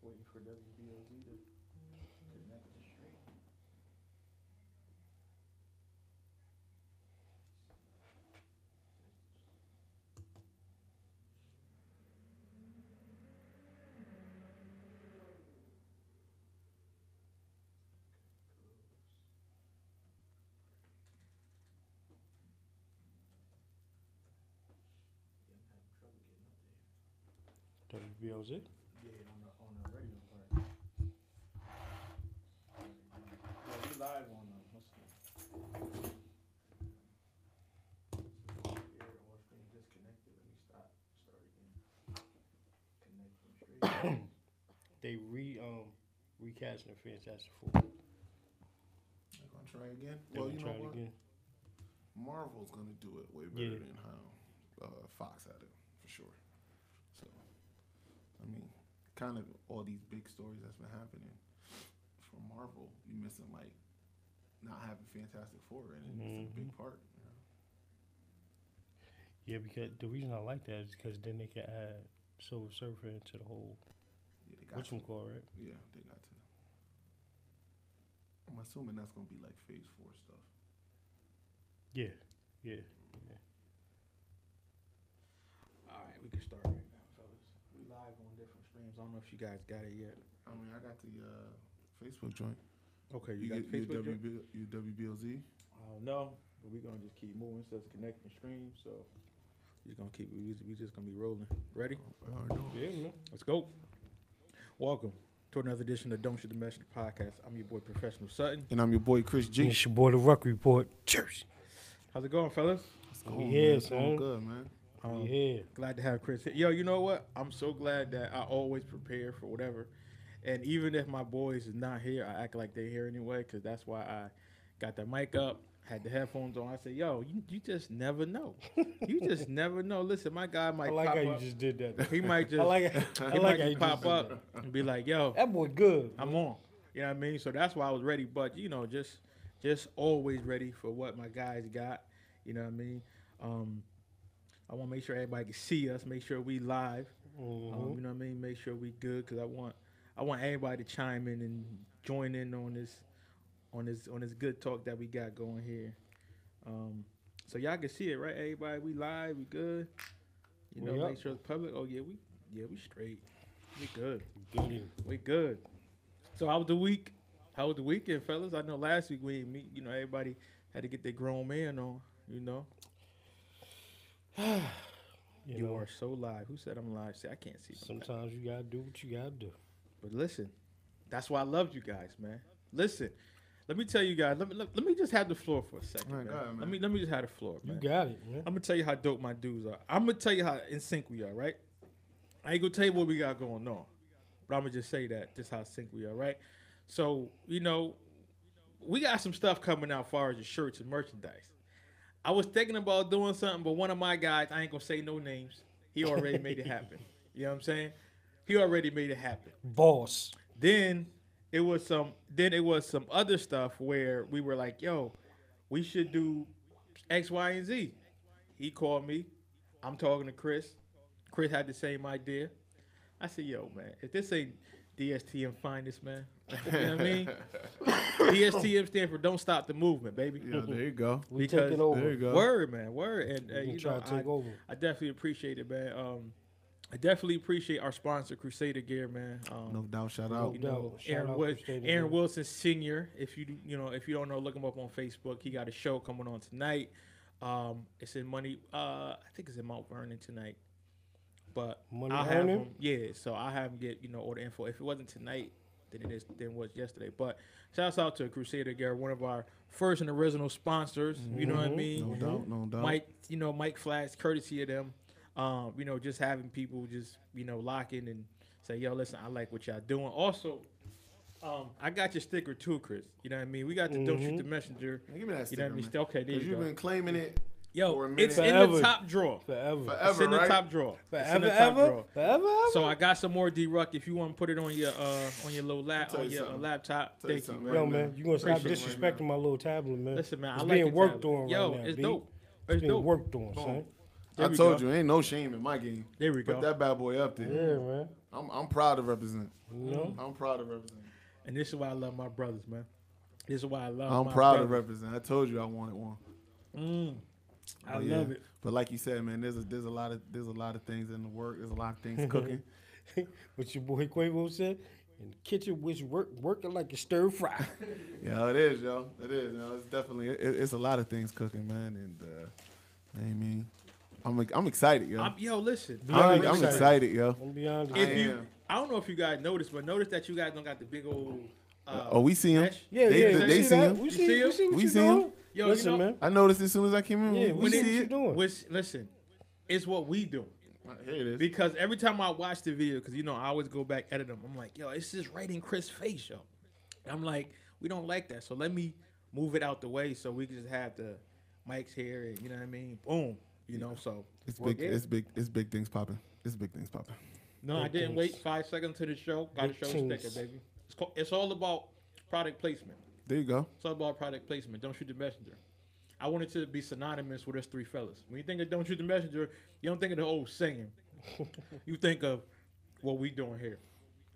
Waiting for WBOZ to connect the stream. Yeah, I'm having trouble getting up there. WBOZ? Yeah, on the radio part. Yeah, we live on what's the here or stream disconnected. Let me start again. Connect from straight. They recasting the Fantastic Four. They're gonna try again. They Well, gonna you try know it what? again. Marvel's gonna do it way better Yeah. than how Fox had it for sure. So, I mean, kind of all these big stories that's been happening for Marvel, you missing like not having Fantastic Four in it. It's a big part. You know? Yeah, because the reason I like that is because then they can add Silver Surfer into the whole Yeah, they got to. whatchamacallit, right? Yeah, they got to. I'm assuming that's gonna be like Phase 4 stuff. Yeah, yeah. All right, we can start right now, fellas. We live on different streams. I don't know if you guys got it yet. I mean, I got the Facebook joint. Okay, You got get Facebook. your WBLZ. I don't know, but we're gonna just keep moving. It says connecting stream, so we're just gonna keep. We just gonna be rolling. Ready? Yeah, man. Let's go. Welcome to another edition of Don't Shoot the Messenger podcast. I'm your boy, Professional Sutton. And I'm your boy Chris G. It's your boy, the Ruck Report. Cheers. How's it going, fellas? We here, It's going son. good, man. Yeah. Glad to have Chris here. Yo, you know what? I'm so glad that I always prepare for whatever. And even if my boys is not here, I act like they're here anyway, because that's why I got the mic up, had the headphones on. I said, yo, you just never know. You just never know. Listen, my guy might I like pop how you up. just did that. He might just, I like it. he I might like how you just pop just did up that. and be like, yo, That boy good. I'm on. You know what I mean? So that's why I was ready. But, you know, just always ready for what my guys got. You know what I mean? I want to make sure everybody can see us, make sure we live. You know what I mean? Make sure we good, because I want everybody to chime in and join in on this good talk that we got going here. So y'all can see it, right? Everybody, we live, we good. You know, We up. make sure it's public. Oh yeah, we straight. We good. Good. We good. So how was the week? How was the weekend, fellas? I know last week we didn't meet. You know, everybody had to get their grown man on. You know. You know, are so live. Who said I'm live? See, I can't see. sometimes you gotta do what you gotta do. But listen, that's why I love you guys, man. Listen, let me tell you guys. Let me just have the floor for a second, All right, man. go ahead, man. Let me just have the floor, You man. got it, man. I'm gonna tell you how dope my dudes are. I'm gonna tell you how in sync we are, right? I ain't gonna tell you what we got going on, but I'm gonna just say that just how in sync we are, right? So you know, we got some stuff coming out as far as the shirts and merchandise. I was thinking about doing something, but one of my guys, I ain't gonna say no names, he already made it happen. You know what I'm saying? He already made it happen. Boss. Then it was some other stuff where we were like, yo, we should do X, Y, and Z. He called me. I'm talking to Chris. Chris had the same idea. I said, yo, man, if this ain't DSTM finest, man. You know what I mean? DSTM stand for Don't Stop the Movement, baby. Yeah, there you go. We Because- take it over. There you go. Word, man, word. And We can you try know, to take over. I definitely appreciate it, man. I definitely appreciate our sponsor, Crusader Gear, man. No doubt. Shout No out. You know, doubt. Shout out Crusader Aaron Gear. Wilson Senior. If you don't know, look him up on Facebook. He got a show coming on tonight. It's in Money. I think it's in Mount Vernon tonight. But Money I'll have Vernon? him. Yeah, so I have him get all the info. If it wasn't tonight, then it was yesterday. But shouts out to Crusader Gear, one of our first and original sponsors. You know what I mean? No doubt. No doubt. Mike Flats, courtesy of them. Just having people just, lock in and say, yo, listen, I like what y'all doing. Also, I got your sticker too, Chris. You know what I mean? We got the Don't Shoot the Messenger. Give me that You know sticker, what I mean? man. Okay, there Because you you've go. been claiming it for Yo, a it's minute. in the Forever. top drawer. Forever. Forever, It's in the right? top drawer. It's in Forever, the top ever? drawer. Forever, ever? So I got some more D-Ruck if you want to put it on your little tell on you your something. laptop. Tell you Thank you, something man. right Yo, now. man, you gonna stop Appreciate it disrespecting my little tablet, man. Listen, man, It's I like being the worked tablet. on Yo, right now, it's B. dope. It's It's being dope. worked on, son. There I we told go. you, ain't no shame in my game. There we Put go. that bad boy up there. Yeah, man. I'm proud to represent. You know? I'm proud to represent. And this is why I love my brothers, man. This is why I love I'm my proud to brothers. represent. I told you I wanted one. I But love it. But like you said, man, there's a lot of things in the work. There's a lot of things cooking. What your boy Quavo said, in the kitchen, which working like a stir fry. Yeah, it is, yo. It is, yo. It's definitely it's a lot of things cooking, man. And I mean, I'm excited, yo. Yo, listen. I'm excited, yo. I'm gonna be honest. If I you, am. I don't know if you guys noticed, but notice that you guys don't got the big old. Oh, we see him. mesh. Yeah, They we see that. him. We You see see him? what We you see him. doing. Yo, Listen, you know, man. I noticed as soon as I came in. Yeah, we we see what see you it. doing. listen, it's what we do. Here it is. Because every time I watch the video, because you know I always go back edit them, I'm like, yo, it's just right in Chris' face, yo. I'm like, we don't like that, so let me move it out the way so we can just have the mics here, and you know what I mean? Boom, you know. So It's we're big. good. It's big things popping. It's big things popping. No, I Big didn't things. wait 5 seconds to the show. Got to Big show the things. sticker, baby. It's all about product placement. There you go. It's all about product placement. Don't shoot the messenger. I want it to be synonymous with us three fellas. When you think of Don't Shoot the Messenger, you don't think of the old singing. You think of what we doing here.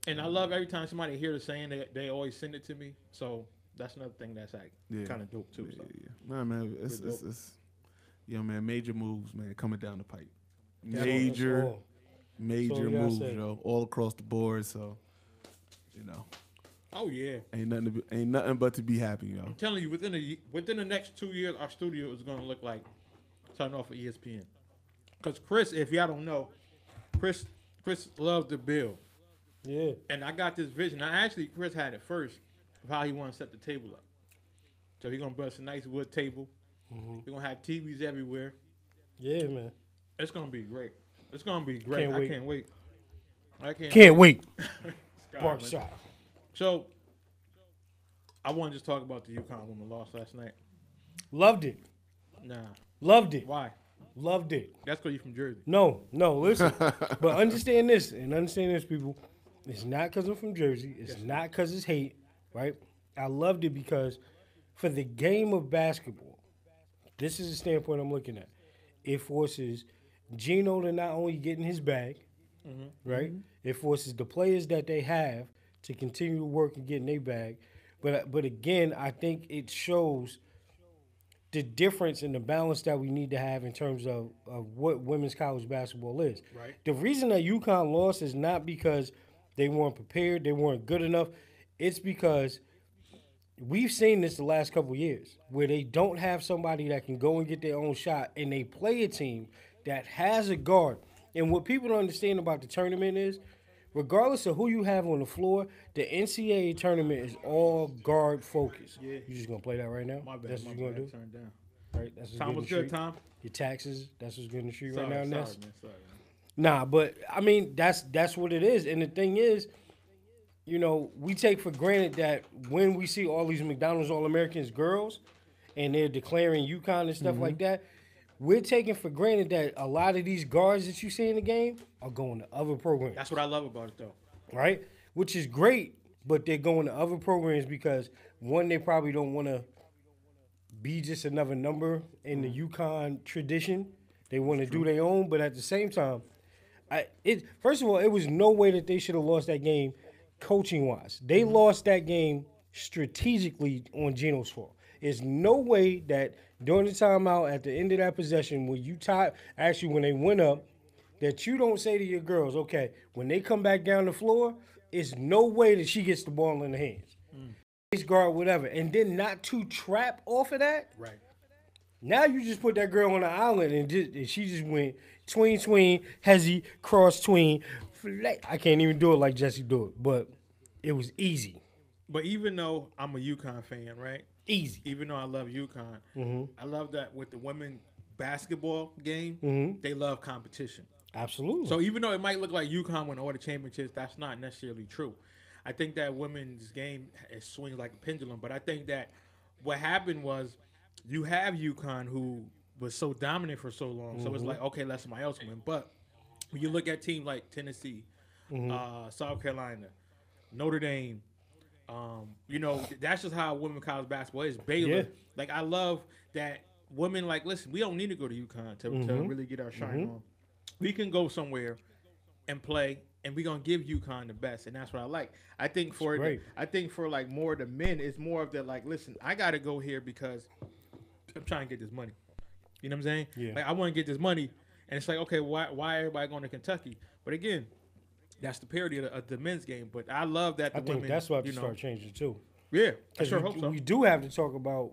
And I love every time somebody hear the saying, they always send it to me. So that's another thing that's like Yeah. kind of dope too. Yeah, So. yeah. Nah, man, it's yo, man, major moves, man, coming down the pipe. That's Major, all. major That's all we gotta moves, say. yo, all across the board. So, you know, Oh yeah, ain't nothing but to be happy, yo. I'm telling you, within the next 2 years, our studio is gonna look like something off of ESPN. Cause Chris, if y'all don't know, Chris loved to build. Yeah. And I got this vision. Chris had it first of how he want to set the table up. So he's gonna build us a nice wood table. Mm-hmm. We're gonna have TVs everywhere. Yeah, man. It's gonna be great. It's gonna be great. Can't I wait. can't wait. I can't. Can't wait. God, Bark man. shot. So I want to just talk about the Uconn woman lost last night. Loved it. Nah, Loved it. why? Loved it. That's because you're from Jersey. No, listen. But understand this, people. It's not because I'm from Jersey. It's not because it's hate, right? I loved it because for the game of basketball, this is the standpoint I'm looking at. It forces Gino to not only get in his bag, right? It forces the players that they have to continue to work and get in their bag. But again, I think it shows the difference in the balance that we need to have in terms of what women's college basketball is. Right. The reason that UConn lost is not because they weren't prepared, they weren't good enough. It's because we've seen this the last couple of years where they don't have somebody that can go and get their own shot, and they play a team that has a guard. And what people don't understand about the tournament is, regardless of who you have on the floor, the NCAA tournament is all guard focused. Yeah. You just gonna play that right now? My bad. That's My what you're bad. gonna do, Turn down. right? That's what's Tom good in was the good. street. Tom. Your taxes. That's what's good in the street Sorry, right now. sorry, Ness. man. Sorry, man. Nah, but I mean that's what it is. And the thing is, you know, we take for granted that when we see all these McDonald's All-Americans girls and they're declaring UConn and stuff like that, we're taking for granted that a lot of these guards that you see in the game are going to other programs, That's what I love about it, though. right? Which is great, but they're going to other programs because, one, they probably don't want to be just another number in the UConn tradition. They want to do their own, but at the same time, first of all, it was no way that they should have lost that game coaching-wise. They lost that game strategically on Gino's fault. There's no way that during the timeout at the end of that possession, when when they went up, that you don't say to your girls, okay, when they come back down the floor, it's no way that she gets the ball in the hands. Ace guard, whatever. And then not to trap off of that. Right. Now you just put that girl on the island and she just went tween, hezzy, cross tween. I can't even do it like Jesse do it, but it was easy. But even though I'm a UConn fan, right? Easy. Even though I love UConn, I love that with the women basketball game, they love competition. Absolutely. So even though it might look like UConn won all the championships, that's not necessarily true. I think that women's game swings like a pendulum. But I think that what happened was you have UConn who was so dominant for so long. So it's like, okay, let somebody else win. But when you look at teams like Tennessee, South Carolina, Notre Dame, you know, that's just how women college basketball is. Baylor. Yeah. Like, I love that women, like, listen, we don't need to go to UConn to really get our shine on. We can go somewhere and play and we're gonna give UConn the best, and that's what I like. I think for great. I think for like more of the men, it's more of the like, listen, I gotta go here because I'm trying to get this money. You know what I'm saying? Yeah. Like I want to get this money, and it's like, okay, why everybody going to Kentucky? But again, that's the parity of the men's game. But I love that the I think women, that's what to you know, start changing too. yeah, I Because sure hope so. we do have to talk about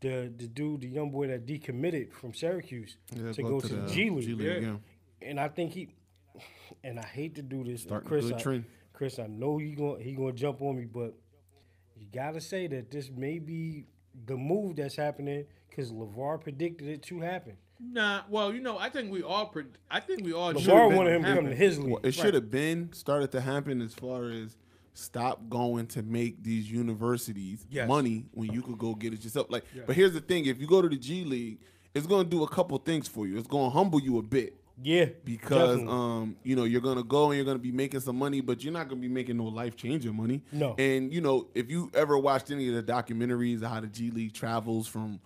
the dude, the young boy that decommitted from Syracuse to go to the G League. Yeah. again. And I think and I hate to do this, Starting Chris. good trend. Chris, I know he gonna jump on me, but you gotta say that this may be the move that's happening because LeVar predicted it to happen. Nah, well, you know, I think we all knew LeVar it wanted him to happened. come to his league. Well, it should have been started to happen as far as stop going to make these universities Yes. money when you could go get it yourself. Like, Yeah. but here's the thing: if you go to the G League, it's going to do a couple things for you. It's going to humble you a bit. Yeah, Because definitely. you know, you're gonna go and you're gonna be making some money, but you're not gonna be making no life changing money. No. And you know, if you ever watched any of the documentaries of how the G League travels from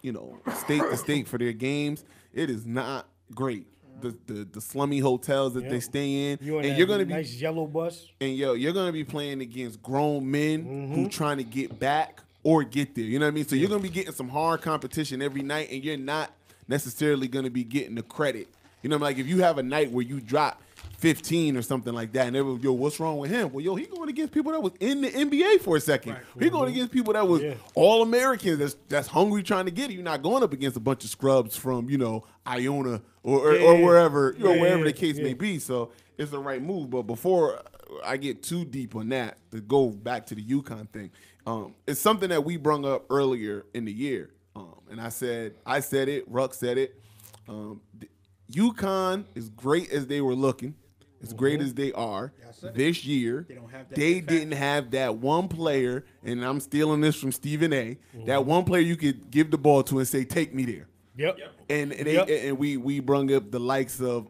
you know, state to state for their games, it is not great. The slummy hotels that they Yep. stay in, You on and that you're gonna be nice yellow bus. and you're gonna be playing against grown men who trying to get back or get there. You know what I mean? So you're gonna be getting some hard competition every night, and you're not necessarily gonna be getting the credit. You know, like if you have a night where you drop 15 or something like that, and everyone, yo, what's wrong with him? Well, yo, he going against people that was in the NBA for a second. Right. He going against people that was all Americans that's hungry trying to get it. You're not going up against a bunch of scrubs from, you know, Iona or wherever, you know, wherever the case may be. So it's the right move. But before I get too deep on that, to go back to the UConn thing, it's something that we brung up earlier in the year. And I said it, Ruck said it. UConn, as great as they were looking, as great as they are this year, They don't have that they big factor. didn't have that one player, and I'm stealing this from Stephen A. That one player you could give the ball to and say, "Take me there." Yep. And we brung up the likes of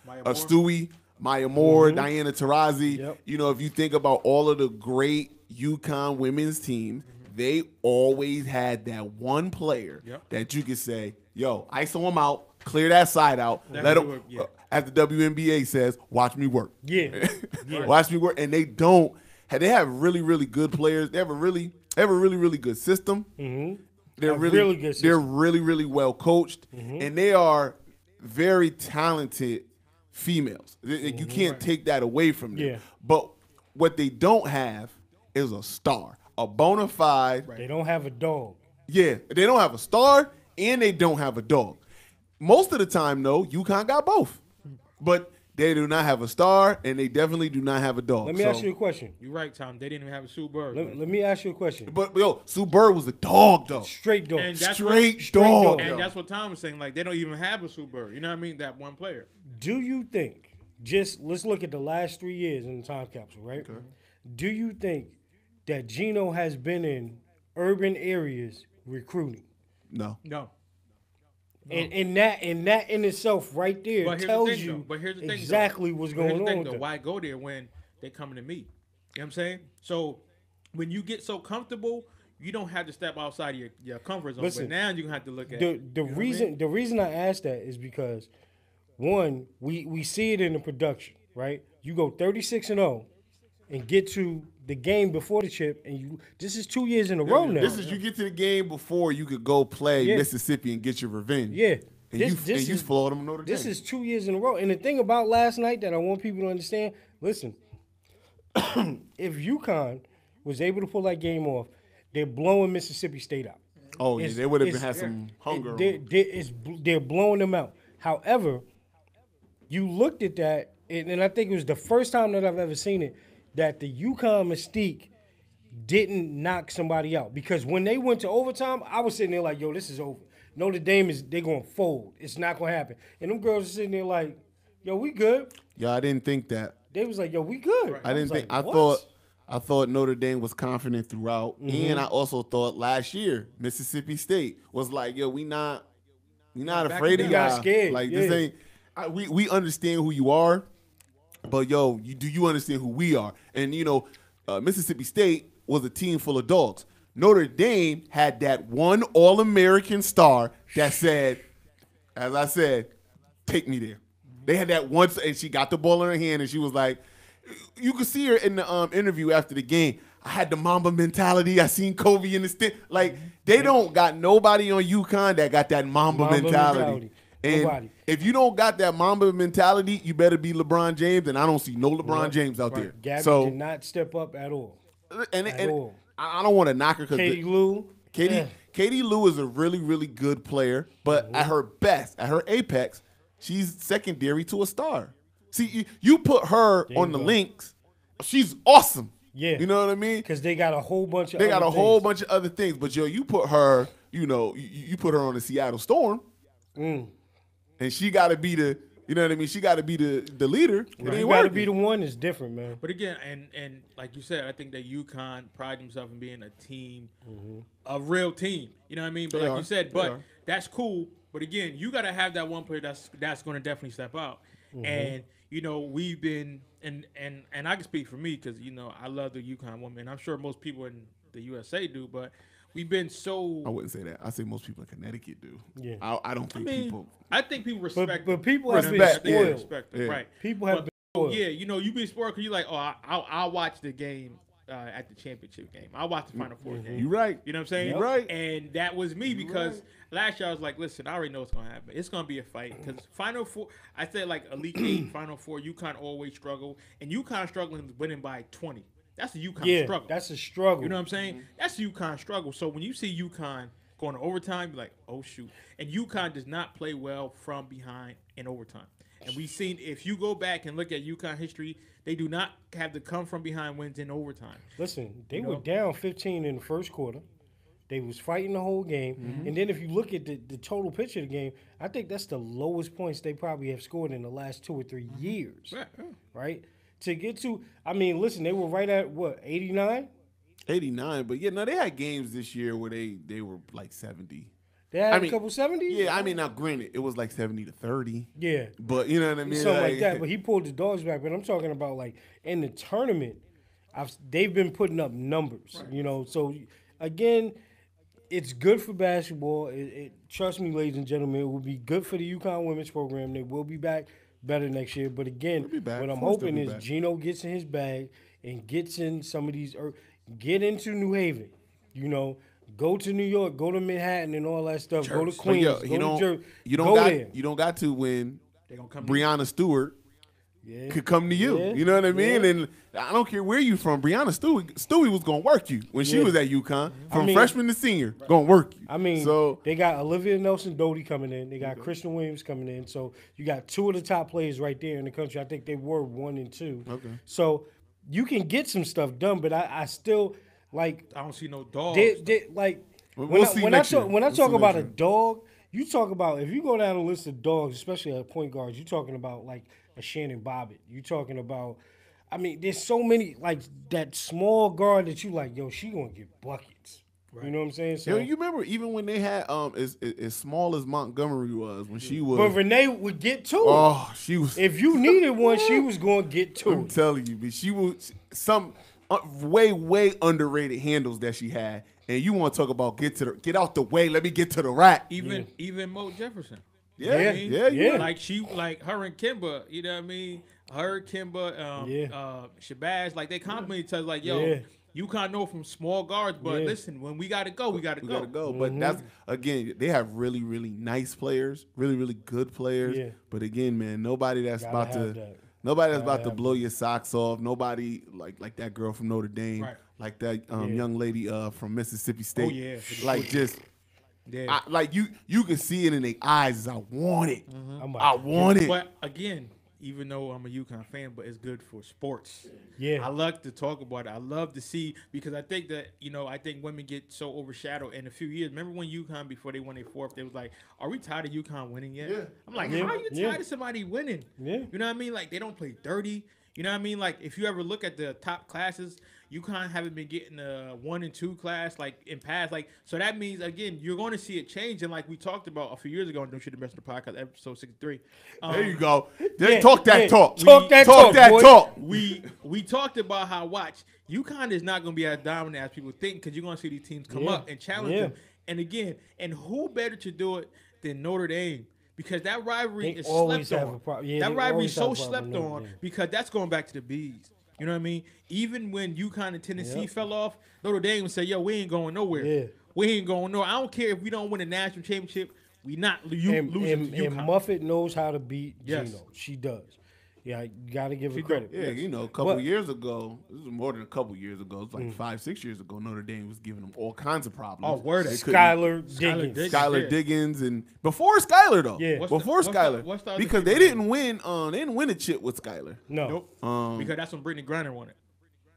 Maya Moore. Stewie, Maya Moore, Diana Taurasi. Yep. You know, if you think about all of the great UConn women's teams, they always had that one player Yep. that you could say, "Yo, ISO him out, clear that side out, let him." As the WNBA says, "Watch me work." Yeah. Watch me work. And they don't. They have really, really good players. They have a really, really good system. They're A really, really good they're system. really, really well coached, and they are very talented females. You can't take that away from them. Yeah. But what they don't have is a star, a bona fide. They don't have a dog. Yeah, they don't have a star, and they don't have a dog. Most of the time, though, UConn got both, but they do not have a star, and they definitely do not have a dog. Let me ask you a question. You're right, Tom. They didn't even have a Sue Bird. Let me ask you a question. But yo, Sue Bird was a dog, though. Straight dog. And that's Straight dog. dog. And yo. that's what Tom was saying. Like, they don't even have a Sue Bird. You know what I mean? That one player. Do you think, let's look at the last 3 years in the time capsule, right? Okay. Do you think that Gino has been in urban areas recruiting? No. No. And that in itself right there But here's tells the thing, you though. But here's the thing, though. exactly what's But here's going the thing, on. though. with them. Why go there when they coming to me? You know what I'm saying? So when you get so comfortable, you don't have to step outside your comfort zone. Listen, but now you're gonna have to look at The you know what I mean? the reason I asked that is because one, we see it in the production, right? You go 36-0 and get to the game before the chip, and this is 2 years in a row now. This is you get to the game before you could go play Yeah. Mississippi and get your revenge. Yeah. And you flawed them Notre Dame. This is 2 years in a row. And the thing about last night that I want people to understand, listen, if UConn was able to pull that game off, they're blowing Mississippi State out. Oh, yeah, they would have had some hunger. They're blowing them out. However, you looked at that, and I think it was the first time that I've ever seen it, that the UConn mystique didn't knock somebody out. Because when they went to overtime, I was sitting there like, yo, this is over. Notre Dame they're going to fold. It's not going to happen. And them girls are sitting there like, yo, we good. Yeah, I didn't think that. They was like, yo, we good. I didn't was think. like, I what? thought Notre Dame was confident throughout, and I also thought last year Mississippi State was like, yo, we not afraid of We not y'all. scared, Like yeah. this ain't. We understand who you are, but yo, do you understand who we are? And you know, Mississippi State was a team full of dogs. Notre Dame had that one All-American star that said, as I said, take me there. They had that once, and she got the ball in her hand, and she was like, you could see her in the interview after the game. I had the Mamba mentality. I seen Kobe in the stick. Like, they don't got nobody on UConn that got that Mamba mentality. And nobody. if you don't got that Mamba mentality, you better be LeBron James, and I don't see no LeBron James out there. Gabby so, did not step up at all. And all. I don't want to knock her because Katie Lou is a really, really good player, but at her best, at her apex, she's secondary to a star. See, you put her on the Lynx, she's awesome. Yeah. You know what I mean? Because they got a whole bunch of whole bunch of other things. But, you put her, you put her on the Seattle Storm, and she got to be the, you know what I mean? She got to be the leader. Right. You got to be the one that's different, man. But again, and like you said, I think that UConn pride themselves in being a team, a real team. You know what I mean? But like you said, that's cool. But again, you got to have that one player that's going to definitely step out. And we've been and I can speak for me because I love the UConn woman. And I'm sure most people in the USA do, but we've been so. I wouldn't say that. I say most people in Connecticut do. Yeah. I don't think people. I think people respect. But people have been respect. spoiled. Respect them, right? People have been spoiled. Yeah, you've been spoiled because you're like, I'll watch the game at the championship game. I'll watch the Final Four game. You're right. You know what I'm saying? You're right. And that was me because last year I was like, listen, I already know what's going to happen. It's going to be a fight because Final Four, I said like Elite Eight, Final Four, UConn always struggle. And UConn struggling winning by 20. That's a UConn struggle. That's a struggle. You know what I'm saying? That's a UConn struggle. So when you see UConn going to overtime, you're like, oh, shoot. And UConn does not play well from behind in overtime. And we've seen, if you go back and look at UConn history, they do not have the come from behind wins in overtime. Listen, they were down 15 in the first quarter. They was fighting the whole game. And then if you look at the total picture of the game, I think that's the lowest points they probably have scored in the last 2 or 3 years. Right? To get to, listen, they were right at, 89? 89, but they had games this year where they were like 70. They had a couple 70s? Yeah, now granted, it was like 70-30. Yeah. But you know what I mean? Something like that. But he pulled the dogs back. But I'm talking about like in the tournament, they've been putting up numbers, So again, it's good for basketball. Trust me, ladies and gentlemen, it will be good for the UConn women's program. They will be back better next year. But again, what I'm hoping is Gino gets in his bag and gets in some of these, get into New Haven, Go to New York, go to Manhattan and all that stuff. Go to Queens, go to Jersey. You don't got to when Breanna Stewart could come to you. You know what I mean? And I don't care where you from. Breanna Stewie was gonna work you when she was at UConn, from freshman to senior, gonna work you. So they got Olivia Nelson-Doty coming in. They got Kristen Williams coming in. So you got 2 of the top players right there in the country. I think they were 1 and 2. Okay. So you can get some stuff done, but I still. Like I don't see no dogs. When I talk about a dog, you talk about if you go down a list of dogs, especially at point guards, you're talking about like a Shannon Bobbitt. You're talking about, there's so many like that small guard that you like. Yo, she gonna get buckets. Right. You know what I'm saying? So you remember even when they had as small as Montgomery was when she was. But Renee would get to it. Oh, she was. If you needed one, she was gonna get to it. I'm telling you, but she was some. Way underrated handles that she had, and you want to talk about get out the way. Let me get to the rack. Even Mo Jefferson. Yeah. Like her and Kimba. You know what I mean? Her, Kimba, Shabazz. Like they compliment each other. Like UConn know from small guards, but listen, when we gotta go, we gotta go. But that's again, they have really, really nice players, really, really good players. Yeah. But again, man, nobody that's about to blow your socks off. Nobody like that girl from Notre Dame, like that young lady from Mississippi State. Oh yeah, like just, you can see it in their eyes. I want it. I want it. But again, even though I'm a UConn fan, but it's good for sports. Yeah, I love to talk about it. I love to see because I think that I think women get so overshadowed in a few years. Remember when UConn before they won their 4th, they was like, "Are we tired of UConn winning yet?" Yeah. I'm like, "How are you tired of somebody winning?" Yeah, you know what I mean? Like they don't play dirty. You know what I mean? Like if you ever look at the top classes, UConn haven't been getting a 1 and 2 class like in past. Like so that means again you're going to see it change. And like we talked about a few years ago on Don't Shoot the Best of the Podcast, episode 63. There you go. Talk that talk. Talk that talk. We talked about how UConn is not going to be as dominant as people think because you're going to see these teams come up and challenge them. And again, and who better to do it than Notre Dame? because that rivalry They is always slept have on. a problem. Yeah, That they rivalry always is so have a problem slept with Notre on Dame. because that's going back to the Bees. You know what I mean? Even when UConn and Tennessee Yep. fell off, Notre Dame would say, "Yo, we ain't going nowhere. Yeah. We ain't going nowhere. I don't care if we don't win a national championship. We not losing to And UConn." Muffet knows how to beat Yes. Gino. She does. Yeah, you got to give her She credit. do. Yeah, Yes. you know, a couple But- years ago, this was more than a couple years ago. It was like 5-6 years ago. Notre Dame was giving them all kinds of problems. Oh, word. They couldn't- Skylar Skylar Diggins. Diggins. Skylar Yeah. Diggins, and before Skylar though. Yeah. Before What's the- Skylar. what's the other Because they female didn't win. They didn't win a chip with Skylar. No. Nope. Because that's when Brittany Griner won it.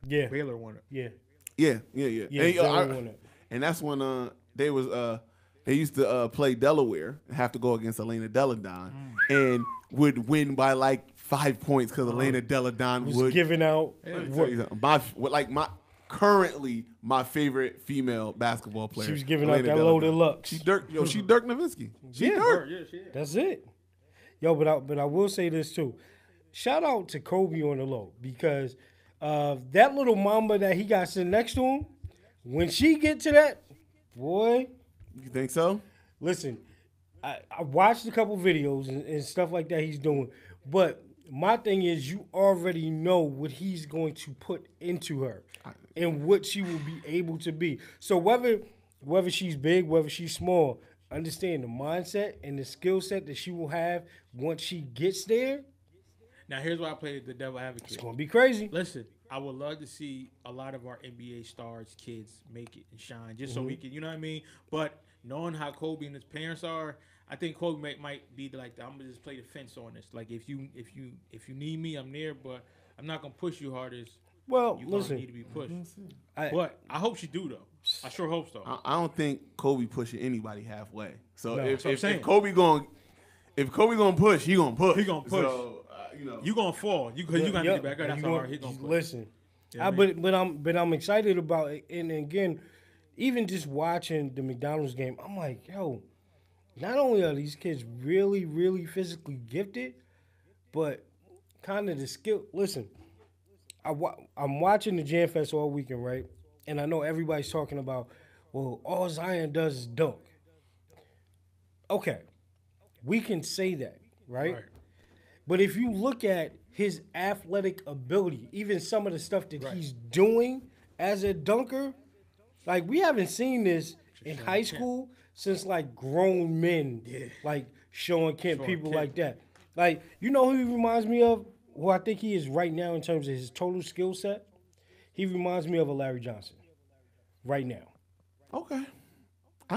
Yeah. Baylor won it. Yeah. Yeah. Yeah. And, Baylor won it. and that's when they was they used to play Delaware and have to go against Elena Deladon and would win by like 5 points because Elena Deladon Was would giving out. Let me tell you something. Currently my favorite female basketball player. She was giving out Elena that Deladon. loaded Lux. She Dirk Nowitzki. She Yeah. Dirk. Yeah, she is. That's it. Yo, but I will say this too. Shout out to Kobe on the low because that little mamba that he got sitting next to him, when she get to that, boy, You think so? listen, I watched a couple videos and stuff like that he's doing, but my thing is you already know what he's going to put into her and what she will be able to be. So whether she's big, whether she's small, understand the mindset and the skill set that she will have once she gets there. Now, here's why I play the devil advocate. It's gonna be crazy. Listen, I would love to see a lot of our NBA stars, kids, make it and shine, just so we can, you know what I mean? But knowing how Kobe and his parents are, I think Kobe might be like, I'm gonna just play the fence on this. Like, if you need me, I'm there, but I'm not gonna push you hard as Well, you gonna listen, need to be pushed. I- But I hope she do though. I sure hope so. I don't think Kobe pushing anybody halfway. So No. if, That's what I'm if, saying. if Kobe gonna push, he gonna push. He gonna push. So, you know. You gonna fall. You gonna yeah, get back up. you That's gonna- hard. He gonna push. listen. Yeah, man. But I'm excited about it. And again, even just watching the McDonald's game, I'm like, yo, not only are these kids really, really physically gifted, but kind of the skill. Listen, I'm watching the Jam Fest all weekend, right? And I know everybody's talking about, well, all Zion does is dunk. Okay, we can say that, right? Right. But if you look at his athletic ability, even some of the stuff that he's doing as a dunker, like we haven't seen this in high school since like grown men, like Sean Kemp, people like that. Like, you know who he reminds me of? Who I think he is right now in terms of his total skill set? He reminds me of a Larry Johnson right now. Okay.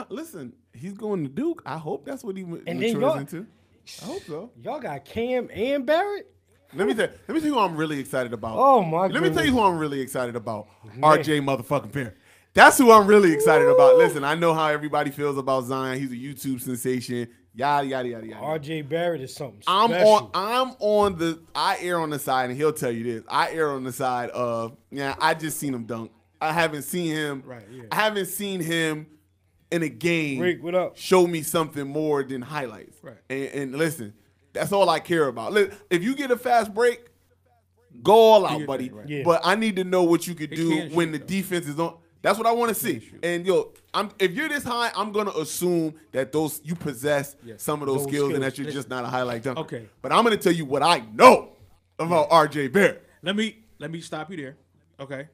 Listen, he's going to Duke. I hope that's what he then matures y'all- into. I hope so. Y'all got Cam and Barrett? Let me tell you who I'm really excited about. Oh, my Let me tell goodness. you who I'm really excited about. RJ motherfucking Barrett. That's who I'm really excited about. Listen, I know how everybody feels about Zion. He's a YouTube sensation. Yada yada yada yada. RJ Barrett is something I'm special. I err on the side, and he'll tell you this. I err on the side of, I just seen him dunk. I haven't seen him. Right, yeah. I haven't seen him in a game Rick, what up? show me something more than highlights. Right. And listen, that's all I care about. If you get a fast break, go all out, Yeah, buddy. right. Yeah. But I need to know what you could He do can when shoot, the though. defense is on. That's what I want to see. And if you're this high, I'm gonna assume that you possess some of those skills and that you're just not a highlight dunker. Okay. But I'm gonna tell you what I know about RJ Barrett. Let me stop you there. Okay.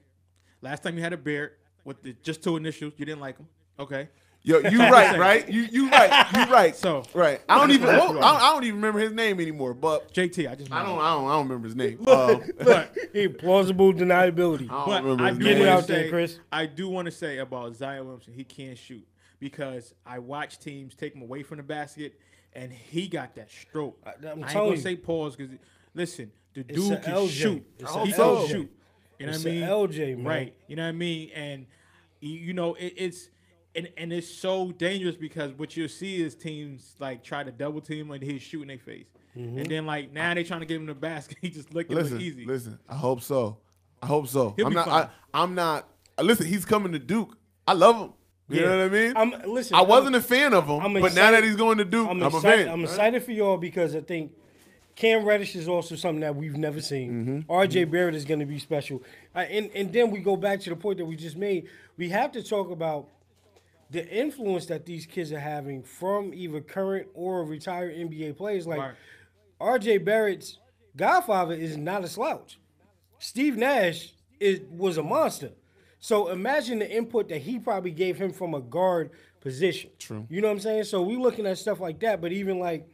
Last time you had a Barrett with the just two initials, you didn't like him. Okay. Yo, you right? You right. So- right. I don't even. Right. I don't even remember his name anymore. But JT, I just I know. don't remember his name. But Hey, plausible deniability. I don't But remember I his do Get it name. wanna out there, say- Chris. I do want to say about Zion Williamson, he can't shoot because I watch teams take him away from the basket, and he got that stroke. I'm I ain't telling gonna you. say pause because listen, the It's dude a can LJ. shoot. It's a He LJ. can shoot. You know It's what I a mean? LJ, man. Right. You know what I mean? And you know it's. And it's so dangerous because what you'll see is teams like try to double team and he's shooting their face. Mm-hmm. And then like now they trying to get him the basket. He just look easy. Listen. I hope so. He'll I'm be not. fine. I'm not. Listen, he's coming to Duke. I love him. You know what I mean? Listen, I wasn't a fan of him, I'm but now excited- that he's going to Duke, I'm a excited. fan. I'm excited for y'all because I think Cam Reddish is also something that we've never seen. RJ Barrett is going to be special. And then we go back to the point that we just made. We have to talk about the influence that these kids are having from either current or retired NBA players. Like Right. R.J. Barrett's godfather is not a slouch. Steve Nash was a monster. So imagine the input that he probably gave him from a guard position. True. You know what I'm saying? So we looking at stuff like that. But even like,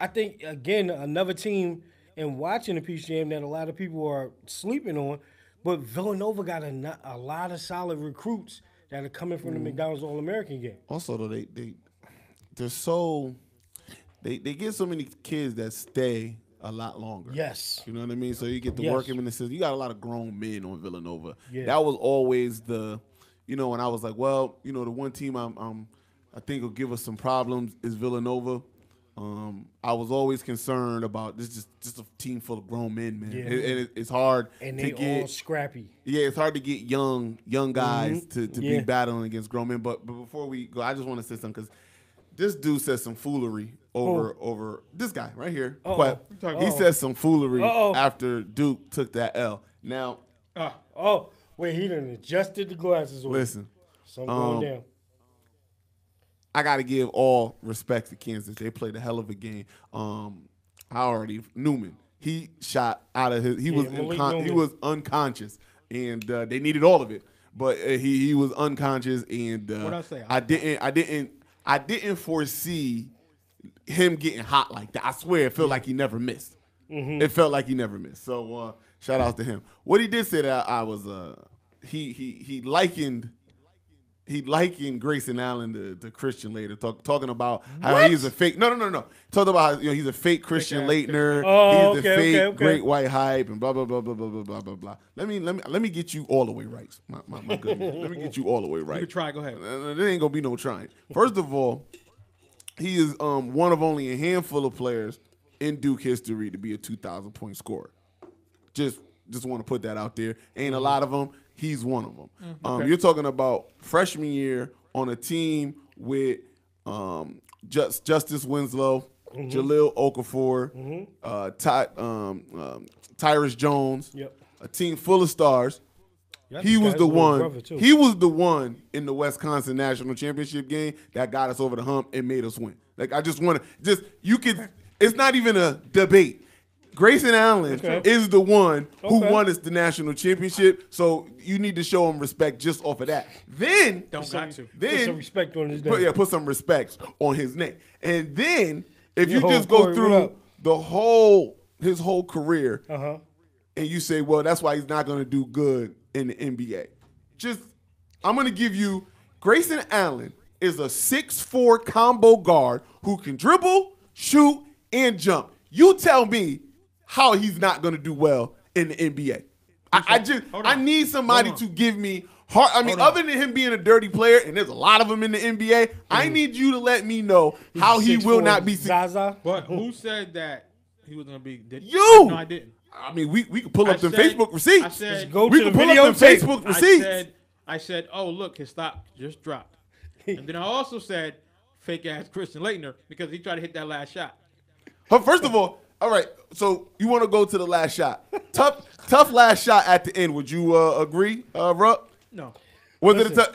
I think, again, another team and watching the Peach Jam that a lot of people are sleeping on, but Villanova got a lot of solid recruits that are coming from the McDonald's All-American game. Also, though, they're so they get so many kids that stay a lot longer. Yes. You know what I mean? So you get to work them in the system. You got a lot of grown men on Villanova. Yeah. That was always the, when I was like, well, the one team I think will give us some problems is Villanova. I was always concerned about this just a team full of grown men, man. Yeah. And it's hard And to they get all scrappy. Yeah, it's hard to get young guys to Yeah. be battling against grown men. But before we go, I just want to say something because this dude said some foolery over this guy right here. Uh-oh. He said some foolery Uh-oh. after Duke took that L. Now, Oh, wait, he done adjusted the glasses on. listen, Something going down. I got to give all respect to Kansas. They played a hell of a game. Newman, he shot out of his. He was unconscious, and they needed all of it. But he was unconscious, and What'd I say? I didn't foresee him getting hot like that. I swear, it felt like he never missed. It felt like he never missed. So shout out to him. What he did say that I was he likened Grayson Allen to Christian Laettner, talking about how he's a fake. No. Talking about how he's a fake Christian Laettner. Oh, he's the okay, fake okay. great white hype and blah blah blah blah blah blah blah blah blah. Let me get you all the way right. My goodness. Let me get you all the way right. You can try. Go ahead. There ain't gonna be no trying. First of all, he is one of only a handful of players in Duke history to be a 2,000 point scorer. Just want to put that out there. Ain't a lot of them. He's one of them. You're talking about freshman year on a team with Justice Winslow, Jaleel Okafor, Tyrus Jones, a team full of stars. He was the one. He was the one in the Wisconsin National Championship game that got us over the hump and made us win. Like I just want to you could. It's not even a debate. Grayson Allen is the one who won us the national championship, so you need to show him respect just off of that. Then got to. Put some respect on his name. put some respect on his name. And then if you Yo, just go Corey, what through up? his whole career, and you say, well, that's why he's not going to do good in the NBA. I'm going to give you Grayson Allen is a 6'4" combo guard who can dribble, shoot, and jump. You tell me how he's not going to do well in the NBA. I need somebody to give me heart. I mean, other than him being a dirty player, and there's a lot of them in the NBA, I need you to let me know how he will not be. Zaza. But who said that he was going to be? You. No, I didn't. I mean, we could pull up them Facebook receipts. I said, Go we to could the pull video up them tape. Facebook receipts. I said, oh, look, his stop just dropped. And then I also said, fake-ass Christian Laettner, because he tried to hit that last shot. But first of all right, so you want to go to the last shot. Tough last shot at the end. Would you agree, Rupp? No. Was it a tough?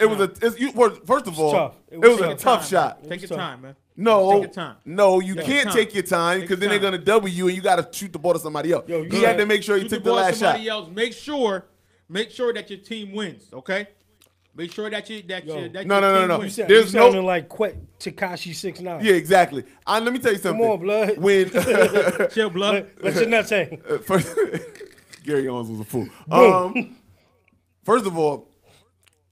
First of all, tough. It was a Take tough time, shot. man. Take your time, man. No, Take your time. no, you Take can't your time. take your time because then they're time. gonna double you and you got to shoot the ball to somebody else. Yo, He had to make sure he Shoot took the ball to last shot. somebody else. Make sure that your team wins. Okay. Make sure that your No. team You wins. you sounding like Tekashi 6ix9ine. Yeah, exactly. Let me tell you something. Come on, blood. When Chill, blood. Let your nuts hang. first, Gary Owens was a fool. Boom. First of all,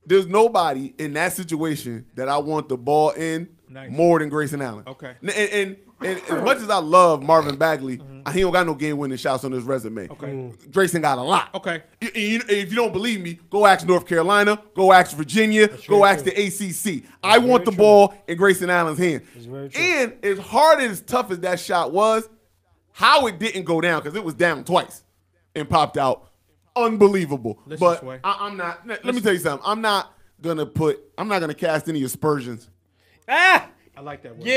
there's nobody in that situation that I want the ball in more than Grayson Allen. Okay. And as much as I love Marvin Bagley, he don't got no game-winning shots on his resume. Okay. Grayson got a lot. Okay. If you don't believe me, go ask North Carolina, go ask Virginia, go ask the ACC. I want the ball in Grayson Allen's hand. And as hard and as tough as that shot was, how it didn't go down, because it was down twice and popped out. Unbelievable. But I'm not. Let me tell you something. I'm not gonna cast any aspersions Ah! I like that word.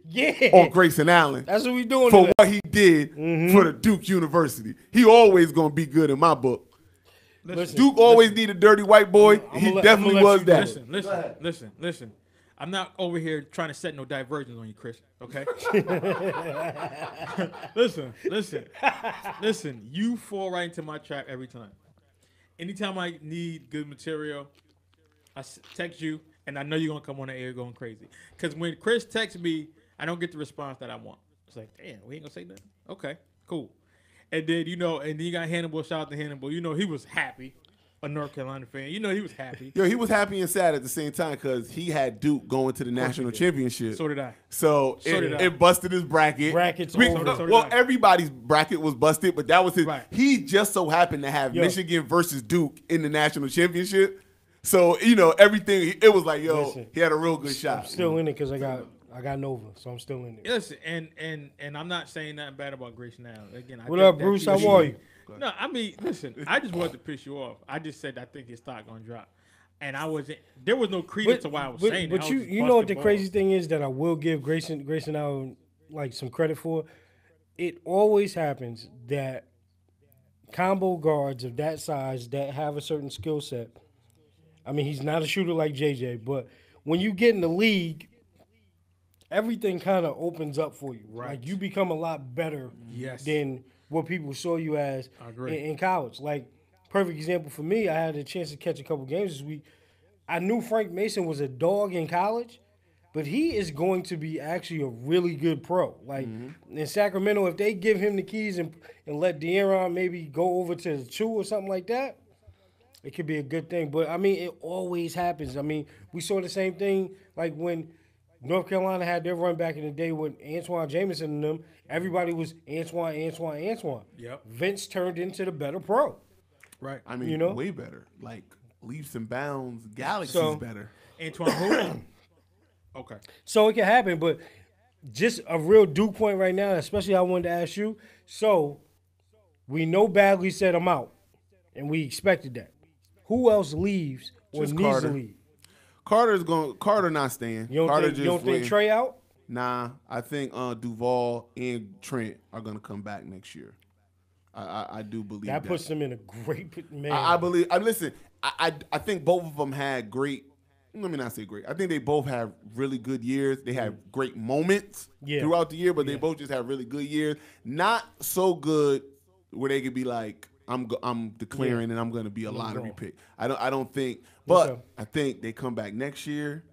Yeah. on Grayson Allen That's what we doing for today. what he did for the Duke University. He always gonna be good in my book. Listen, Duke always need a dirty white boy. He definitely was that. Listen. I'm not over here trying to set no diversions on you, Chris. Okay. listen. You fall right into my trap every time. Anytime I need good material, text you, and I know you're gonna come on the air going crazy. Because when Chris texts me, I don't get the response that I want. It's like, damn, we ain't gonna say nothing. Okay, cool. And then and then you got Hannibal. Shout out to Hannibal. He was happy. A North Carolina fan. He was happy. Yo, he was happy and sad at the same time because he had Duke going to the national championship. So did I. So it busted his bracket. Brackets well, everybody's bracket was busted, but that was his. Right. He just so happened to have Michigan versus Duke in the national championship. So everything. It was like, listen, he had a real good shot. I'm still in it because I got Nova, so I'm still in it. Listen, and I'm not saying nothing bad about Grace now. Again, what up, Bruce? How are you? No, I mean, listen. I just wanted to piss you off. I just said I think his stock gonna drop, and I wasn't. There was no credence to why I was saying that. But you know what the crazy thing is that I will give Grayson Allen like some credit for. It always happens that combo guards of that size that have a certain skill set. I mean, he's not a shooter like JJ, but when you get in the league, everything kind of opens up for you. Right. Like you become a lot better than what people saw you as in college. Like, perfect example for me, I had a chance to catch a couple games this week. I knew Frank Mason was a dog in college, but he is going to be actually a really good pro. Like, in Sacramento, if they give him the keys and let De'Aaron maybe go over to the 2 or something like that, it could be a good thing. But, I mean, it always happens. I mean, we saw the same thing like when North Carolina had their run back in the day with Antoine Jameson and them. Everybody was Antoine. Yep. Vince turned into the better pro. Right. I mean, way better. Like, leaps and bounds, galaxies better. Antoine who? Okay. So it can happen, but just a real Duke point right now, especially I wanted to ask you. So we know Bagley said I'm out, and we expected that. Who else leaves or Just needs Carter. to leave? Carter not staying. You don't think Trey out? Nah, I think Duval and Trent are gonna come back next year. I do believe that. That puts them in a great man. I believe. Listen, I think both of them had great. Let me not say great. I think they both have really good years. They have great moments throughout the year, but they both just have really good years. Not so good where they could be like, I'm declaring and I'm going to be a lottery pick. I don't think. But I think they come back next year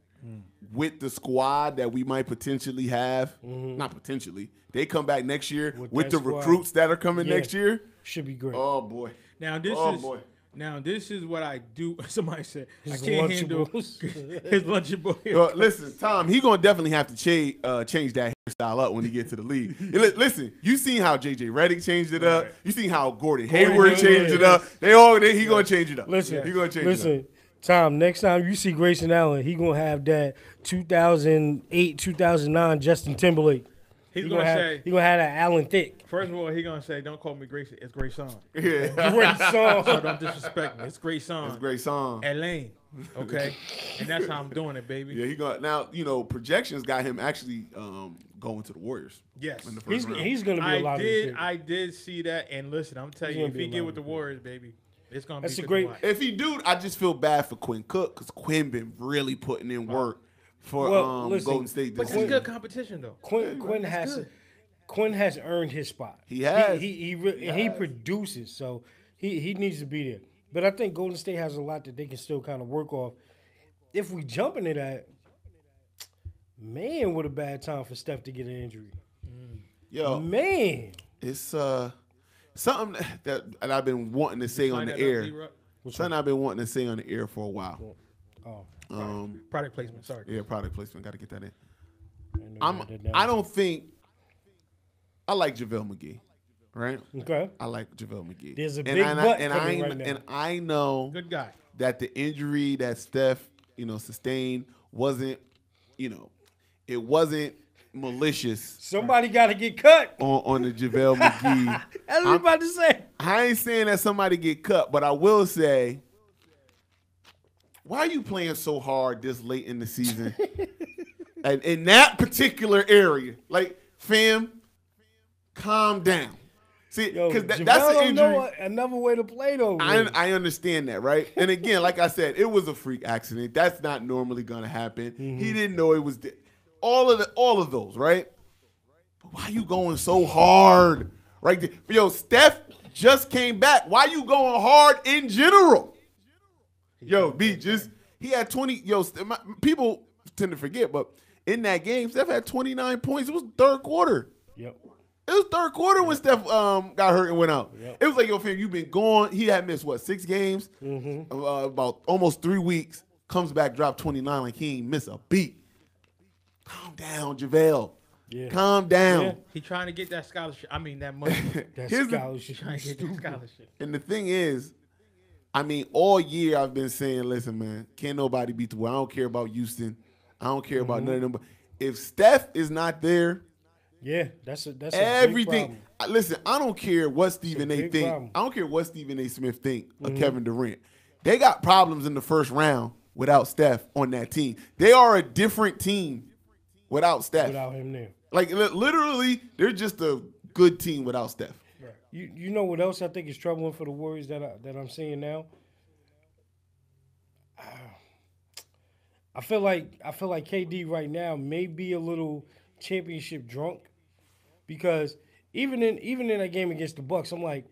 with the squad that we might potentially have. Not potentially. They come back next year with the recruits that are coming next year. Should be great. Oh boy. Now this is what I do. Somebody said His I can't handle Lunchables. his Lunchable. Listen, Tom, he gonna definitely have to change that hairstyle up when he get to the league. Listen, you seen how JJ Redick changed it up. You seen how Gordon Hayward changed it up. He gonna change it up. Listen, he gonna change it up. Tom, next time you see Grayson Allen, he gonna have that 2008, 2009 Justin Timberlake. He's gonna say he gonna have that Allen Thick. First of all, he gonna say, "Don't call me Grayson. It's Great Song. Yeah, Great song. So don't disrespect me. It's Great Song. It's Great Song. Elaine, okay, and that's how I'm doing it, baby. Yeah, he got now. Projections got him actually going to the Warriors. Yes, in the first round. He's gonna be a lot. I did see that, and listen, I'm telling you, if he get with the Warriors, baby, it's gonna be great. If he do, I just feel bad for Quinn Cook because Quinn been really putting in work for Golden State. But it's good competition though. Quinn has earned his spot. He has. He produces, so he needs to be there. But I think Golden State has a lot that they can still kind of work off. If we jump into that, man, what a bad time for Steph to get an injury. Yo, man, it's something that I've been wanting to say on the air. Something I've been wanting to say on the air for a while. Product placement. Sorry. Yeah, product placement. Got to get that in. I don't think. I like JaVale McGee, right? Okay. I like JaVale MGee. There's a big butt coming right now. And I know good guy that the injury that Steph, sustained wasn't, it wasn't malicious. Somebody got to get cut on the JaVale McGee. That's what I'm about to say. I ain't saying that somebody get cut, but I will say, why are you playing so hard this late in the season? And in that particular area, like, fam, calm down. See, Yo, because that's JaVale an don't injury. know another way to play though. I understand that, right? And again, like I said, it was a freak accident. That's not normally gonna happen. He didn't know it was all of those, right? But why you going so hard, right? Yo, Steph just came back. Why you going hard in general? Yo, B, he had 20. Yo, people tend to forget, but in that game, Steph had 29 points. It was third quarter. Yep. It was third quarter when Steph got hurt and went out. Yep. It was like, yo, fam, you've been gone. He had missed, 6 games? About almost 3 weeks. Comes back, dropped 29 like he ain't miss a beat. Calm down, JaVale. Yeah. Calm down. Yeah. He trying to get that scholarship. I mean, that money. That Here's the- scholarship. Trying to get that scholarship. And the thing is, I mean, all year I've been saying, listen, man, can't nobody beat the boy. I don't care about Houston. I don't care about none of them. But if Steph is not there, Yeah, that's a everything. big problem. Listen, I don't care what Stephen A. big think. problem. I don't care what Stephen A. Smith think of Kevin Durant. They got problems in the first round without Steph on that team. They are a different team without Steph. Without him there. Like literally, they're just a good team without Steph. You know what else I think is troubling for the Warriors that I'm seeing now? I feel like KD right now may be a little championship drunk because even in that game against the Bucks, I'm like,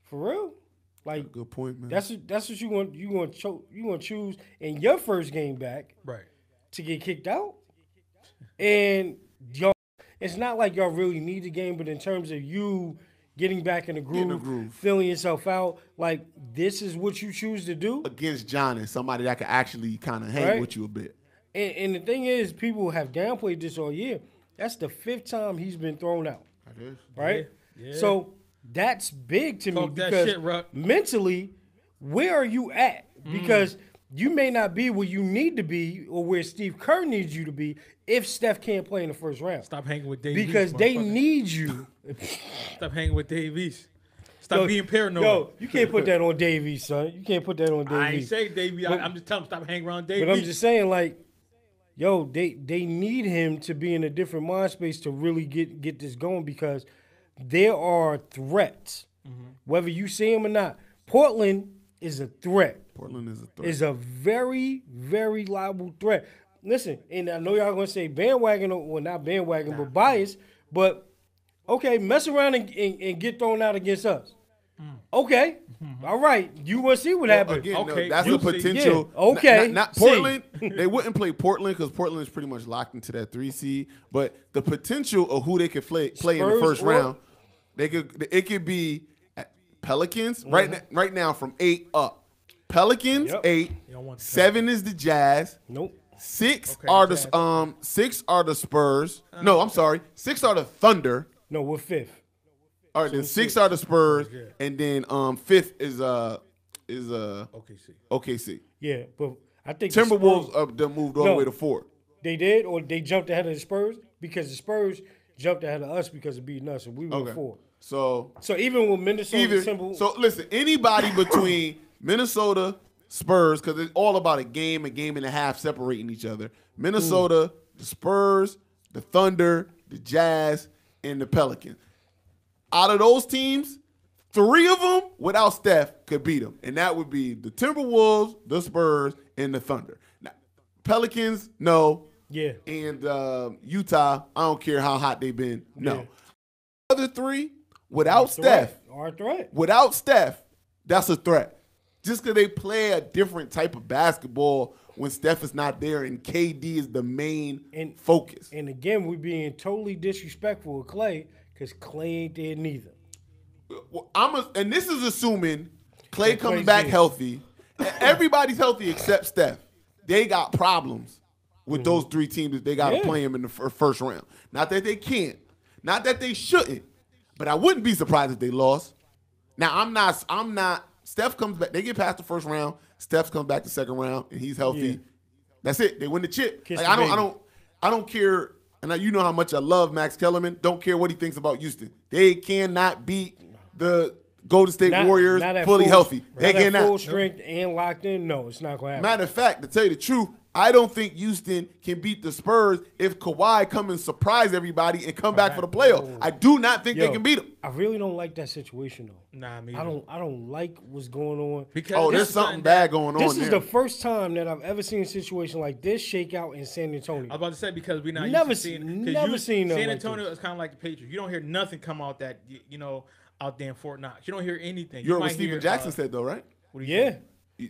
for real? Like Good point, man. that's what you want to choose in your first game back Right. to get kicked out? And y'all, it's not like y'all really need the game, but in terms of you getting back in the groove, feeling yourself out, like this is what you choose to do. Against Giannis, somebody that could actually kind of hang Right. with you a bit. And the thing is, people have downplayed this all year. That's the 5th time he's been thrown out, right? Yeah. So that's big to me Talk that because shit, Ruck. mentally, where are you at? Because you may not be where you need to be or where Steve Kerr needs you to be if Steph can't play in the first round. Stop hanging with Davies. Because they motherfucker. need you. Stop hanging with Davies. Stop being paranoid. Yo, you can't put that on Davies, son. You can't put that on Davies. I ain't saying Davies. I'm just telling him stop hanging around Davies. But I'm just saying, like, yo, they need him to be in a different mind space to really get this going because there are threats, whether you see him or not. Portland is a threat. Portland is a threat. Is a very, very liable threat. Listen, and I know y'all gonna say bandwagon, well not bandwagon, but bias. But okay, mess around and get thrown out against us. Okay, all right. You want to see what happens? Again, Okay, that's you a see. potential. Yeah, okay, Not see. Portland. They wouldn't play Portland because Portland is pretty much locked into that 3 seed. But the potential of who they could play in the Spurs first or- round, it could be Pelicans right now from 8 up. Pelicans Yep. 8, You don't want the 7 is the Jazz. Nope. 6 Okay, are Jazz. the 6 are the Spurs. No, I'm sorry. 6 are the Thunder. No, we're 5th. All right, then 6 are the Spurs, Yeah. and then 5th is OKC. OKC. Yeah, but I think the Timberwolves Spurs- them moved all the No. way to 4. they did, or they jumped ahead of the Spurs because the Spurs jumped ahead of us because of beating us, and we were Okay. 4. So So even with Minnesota, Timberwolves, so listen, anybody between Minnesota, Spurs, because it's all about a game and a half separating each other. Minnesota, the Spurs, the Thunder, the Jazz, and the Pelicans. Out of those teams, 3 of them without Steph could beat them, and that would be the Timberwolves, the Spurs, and the Thunder. Now, Pelicans, no. yeah, And Utah, I don't care how hot they've been. No. Yeah. Other 3, without Steph, our threat. without Steph, that's a threat. Just because they play a different type of basketball when Steph is not there and KD is the main And- focus. And again, we're being totally disrespectful of Clay because Clay ain't there neither. Well, and this is assuming Clay Yeah, comes Clay's back there. healthy. Everybody's healthy except Steph. They got problems with those 3 teams that they got to Yeah. play him in the first round. Not that they can't. Not that they shouldn't. But I wouldn't be surprised if they lost. Now, I'm not. Steph comes back. They get past the first round. Steph comes back the second round, and he's healthy. Yeah. That's it. They win the chip. Kiss Like, the I baby. don't care. And you know how much I love Max Kellerman. Don't care what he thinks about Houston. They cannot beat the Golden State Warriors at fully full- healthy. not They at cannot. full strength and locked in. No, it's not going to happen. Matter of fact, to tell you the truth, I don't think Houston can beat the Spurs if Kawhi come and surprise everybody and come back for the playoffs. I do not think they can beat them. I really don't like that situation though. Nah, me I don't like what's going on. Because There's something bad going on This is there. the first time that I've ever seen a situation like this shake out in San Antonio. I was about to say because we're not Never used to seeing. never seen nothing San like Antonio this. is kind of like the Patriots. You don't hear nothing come out that out there in Fort Knox. You don't hear anything. You heard might what Steven hear, Jackson said though, right? What do you Yeah. think?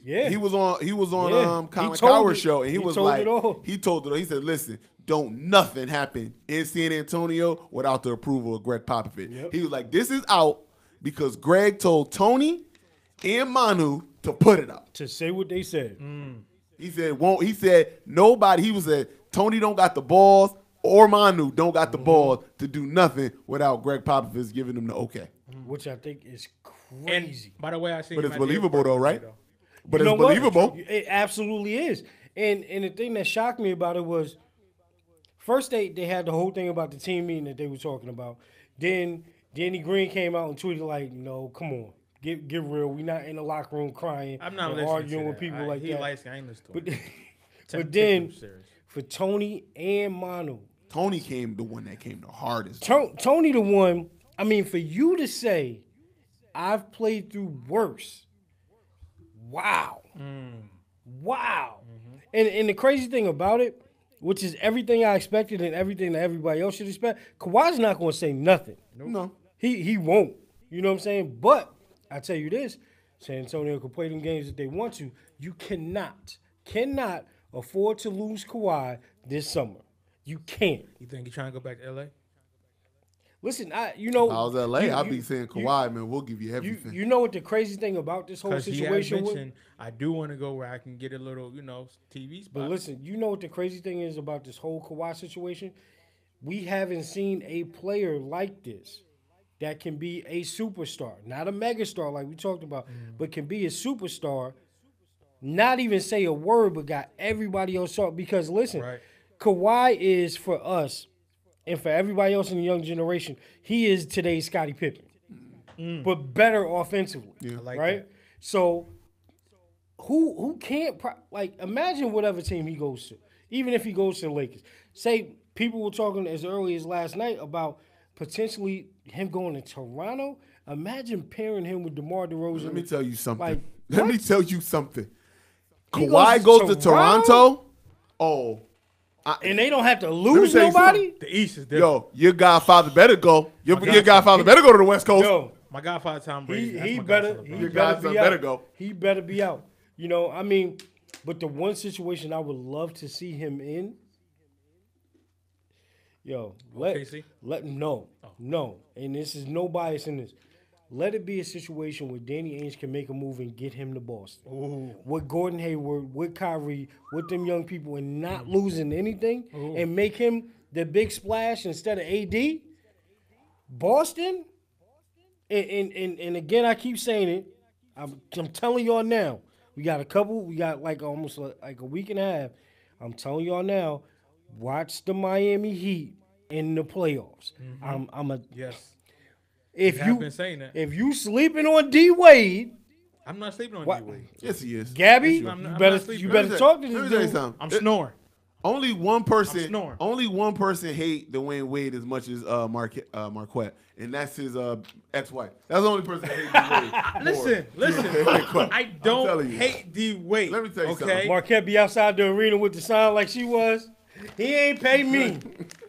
Yeah. He was on Yeah. Colin He told Cowherd's it. show, and he was told like, it all. he told it all. He said, listen, don't nothing happen in San Antonio without the approval of Greg Popovich. Yep. He was like, this is out because Greg told Tony and Manu to put it out. To say what they said. He said nobody, he was said, Tony don't got the balls or Manu don't got the balls to do nothing without Greg Popovich giving them the okay. Which I think is And crazy. by the way, I see. But it's believable though, right? But You it's know what? believable. It absolutely is. And the thing that shocked me about it was first they had the whole thing about the team meeting that they were talking about. Then Danny Green came out and tweeted like, no, come on. Get real. We not in the locker room crying I'm not and listening arguing to with that. people like he that. likes. I ain't listening to him. But then Serious. for Tony and Manu, Tony came the one that came the hardest. Tony the one, I mean, for you to say, I've played through worse. Wow. Wow. And the crazy thing about it, which is everything I expected and everything that everybody else should expect, Kawhi's not going to say nothing. No. He won't. You know what I'm saying? But I tell you this, San Antonio can play them games if they want to. You cannot afford to lose Kawhi this summer. You can't. You think he's trying to go back to LA? Listen, I was LA. I'll be saying Kawhi, man, we'll give you everything. You know what the crazy thing about this whole Because he has situation was? mentioned, I do want to go where I can get a little, TV spot. But listen, you know what the crazy thing is about this whole Kawhi situation? We haven't seen a player like this that can be a superstar, not a megastar like we talked about, but can be a superstar, not even say a word, but got everybody else talking. Because listen, Right. Kawhi is for us and for everybody else in the young generation, he is today's Scottie Pippen, but better offensively, Yeah. I like right? that. So who can't imagine whatever team he goes to, even if he goes to the Lakers. Say people were talking as early as last night about potentially him going to Toronto. Imagine pairing him with DeMar DeRozan. Let me tell you something. Like, Let what? me tell you something. He Kawhi goes goes to to Toronto. Oh. And they don't have to me lose tell you nobody. The East is different. Yo, your Godfather better go. Your Godfather- Godfather better go to the West Coast. Yo, My Godfather Tom Brady. that's he my better godson, bro. he Your better godson be out. better go. He better be out. You know, I mean, but the one situation I would love to see him in, OKC? let no, and this is no bias in this. Let it be a situation where Danny Ainge can make a move and get him to Boston. Ooh. With Gordon Hayward, with Kyrie, with them young people, and not losing anything, and make him the big splash instead of AD. Boston, and again, I keep saying it. I'm telling y'all now. We got like almost like a week and a half. I'm telling y'all now. Watch the Miami Heat in the playoffs. Yes. If You have been saying that. if you sleeping on D Wade, I'm not sleeping on What? D-Wade. Yes, he is. Gabby, I'm you not better sleeping. you Let better talk to Let me this tell you dude. something. I'm snoring. Only one person. I'm snoring. Only one person hate Dwayne Wade as much as Marquette, and that's his ex-wife. That's the only person that hates Dwayne. Listen. I telling don't you. hate D-Wade. Let me tell you okay? something. Marquette be outside the arena with the sign like she was. He ain't pay me.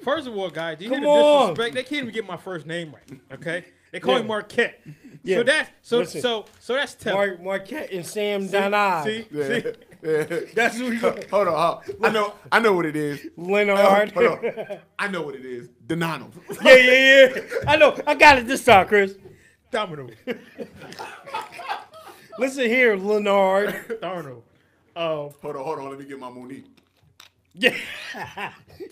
First of all, guys, you Come hear the on. disrespect? They can't even get my first name right. Okay? They call Yeah. me Marquette. Yeah. So that's Listen. so that's tough. Marquette and Sam Donai. See? Yeah. Yeah. That's who we go. Hold on. I know what it is. Leonard. Hold on. I know what it is. Donano. Yeah. I know. I got it this time, Chris. Domino. Listen here, Leonard. Domino. Hold on. Let me get my Monique. Yeah.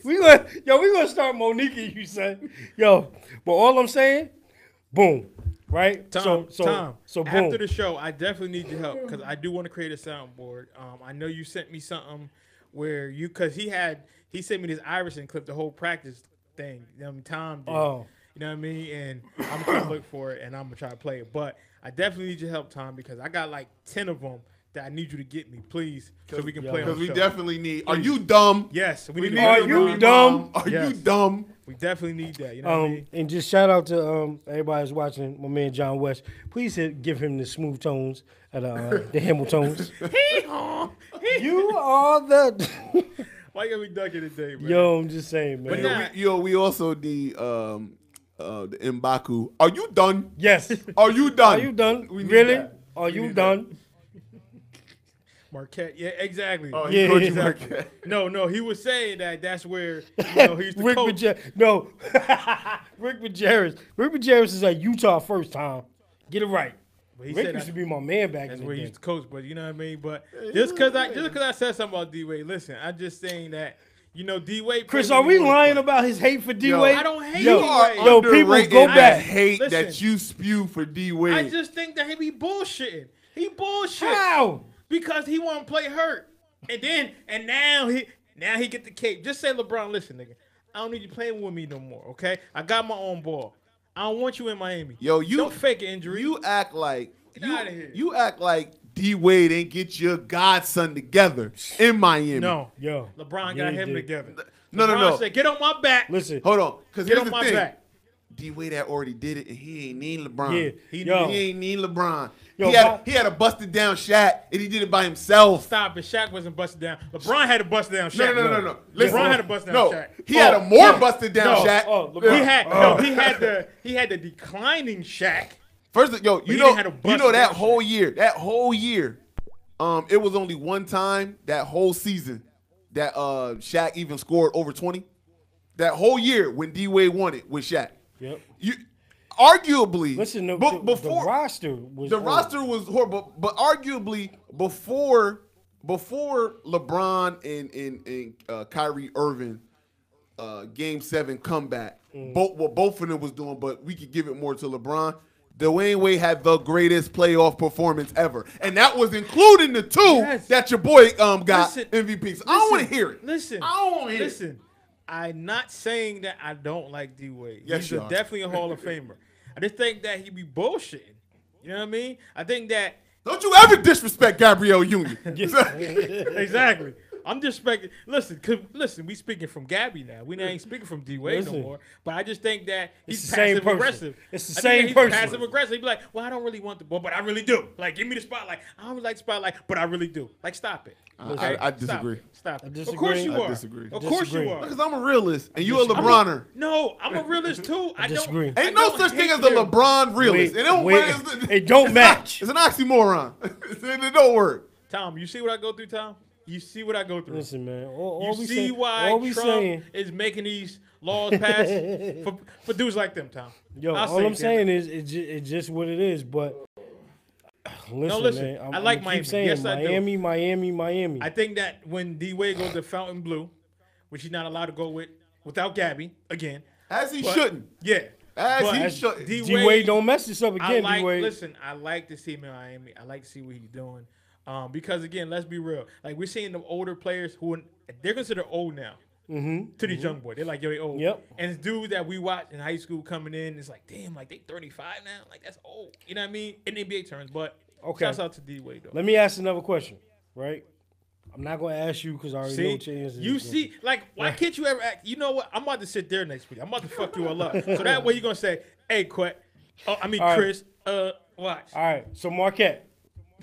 we gonna start Monique, you say. Yo, but all I'm saying, boom. Right? Tom, so boom. after the show, I definitely need your help because I do want to create a soundboard. I know you sent me something where because he sent me this Iverson clip, the whole practice thing. You know what I mean? Tom did. Oh. You know what I mean? And I'm gonna look for it and I'm gonna try to play it. But I definitely need your help, Tom, because I got like 10 of them that I need you to get me, please, so we can play on Because the we show. definitely need. Are you dumb? Yes, we need need to Are to you know, dumb? Mom. Are you Yes. dumb? We definitely need that. You know what I mean? And just shout out to everybody that's watching. My man John West. Please give him the smooth tones of the Hamiltons. You are the. Why you gotta be ducking today, man? Yo, I'm just saying, man. But nah. We also need the M'Baku. Are you done? Yes. Are you done? Are you done? We need Really? that. Are We you need done? Marquette, yeah, exactly. Oh, Yeah, he called you exactly. Marquette. No, he was saying that's where he used to Rick coach. No. Rick Majerus. Rick Majerus is at Utah first time. Get it right. But he Rick said used to be my man back that's in where the he day. used to coach. But you know what I mean. But just because I said something about D-Wade, listen, I'm just saying that D-Wade. Chris, plays are when we he wanna lying play. about his hate for D Yo, Wade? I don't hate You D-Wade. are Yo, people underrated go the back. hate Listen. that you spew for D I Wade. just think that he be bullshitting. He bullshit. How? Because he want to play hurt, and now he get the cape. Just say LeBron, listen, nigga, I don't need you playing with me no more. Okay, I got my own ball. I don't want you in Miami. Yo, you don't fake an injury. You act like Get outta here. You act like D Wade ain't get your godson together in Miami. no, Yo. LeBron Yeah, got he him did. together. No, no, LeBron no. said, get on my back. Listen. Hold on, because Get here's on the my thing. back. D Wade had already did it, and he ain't need LeBron. Yeah. He Yo. ain't need LeBron. Yo, he had a busted down Shaq, and he did it by himself. Stop it. Shaq wasn't busted down. LeBron had a busted down Shaq. No. Listen, LeBron had a busted down no, Shaq. he had a more busted down no. Shaq. Oh, LeBron. He had the declining Shaq. First, yo, he you know didn't have a that busted whole year, it was only one time that whole season that Shaq even scored over 20. That whole year when D Wade won it with Shaq. Yep. You arguably Listen, the roster was the horrible. roster was horrible, but arguably before LeBron and Kyrie Irving Game 7 comeback, both of them was doing, but we could give it more to LeBron. Dwayne Wade had the greatest playoff performance ever, and that was including the two that your boy got Listen, MVP. So I don't want to hear it. Listen, I don't want to hear it. listen. I'm not saying that I don't like D Wade. Yes, He's you are. definitely a Hall of Famer. I just think that he be bullshitting. You know what I mean? I think that Don't you ever disrespect Gabrielle Union. exactly. I'm disrespecting. Listen, we speaking from Gabby now. We ain't speaking from D Wade no Listen. more. But I just think that he's It's the same passive person. aggressive. It's the I think same that he's person. passive aggressive. He'd be like, well, I don't really want the ball, but I really do. Like, give me the spotlight. I don't really like the spotlight, but I really do. Like, stop it. Okay? I disagree. Stop it. I Of disagree. course you I are. disagree. Of course Disagree. you are. Because I'm a realist, and you a LeBroner. No, I'm a realist too. I disagree. don't. Ain't no such thing as the LeBron realist. It don't It don't match. It's an oxymoron. It don't work. Tom, you see what I go through, Tom? You see what I go through. Listen, man. All You we see say, why all we Trump saying, is making these laws pass for dudes like them, Tom. yo, I'll all say I'm it, saying is it's just what it is. But listen, man. I like I'ma Miami. keep saying Yes, I do. Miami. I think that when D Wade goes to Fountain Blue, which he's not allowed to go without Gabby again. As he but- shouldn't. Yeah. As But he shouldn't. D-Wade don't mess this up again, D-Wade. Listen, I like to see him in Miami. I like to see what he's doing. Because again, let's be real. Like we're seeing the older players they're considered old now. To these young boys. They're like, yo, they old. Yep. And it's dudes that we watched in high school coming in, it's like, damn, like they 35 now. Like that's old. You know what I mean? In NBA terms. But Okay. shouts out to D Wade though. Let me ask another question, right? I'm not going to ask you because I already know what your answer is. You see, like, why can't you ever act? You know what? I'm about to sit there next week. I'm about to fuck you all up. So that way you're going to say, hey, Quet. Oh, I mean, All right. Chris, watch. All right, so Marquette,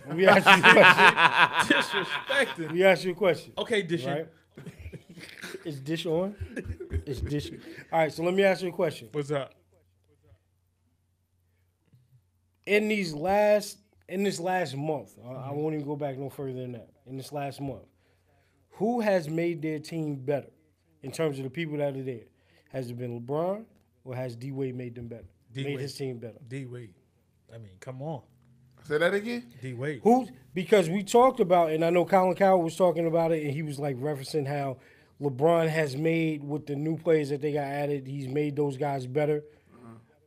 let me ask you a question. Disrespecting. Let me ask you a question. Okay, Dishon. Right? Is dish on? It's dish. All right, so let me ask you a question. What's up? In this last month, I won't even go back no further than that. In this last month, who has made their team better in terms of the people that are there? Has it been LeBron or has D Wade made them better? Made his team better. D Wade. I mean, come on. Say that again? D Wade. Because we talked about, and I know Colin Cowell was talking about it, and he was like referencing how LeBron has made, with the new players that they got added, he's made those guys better.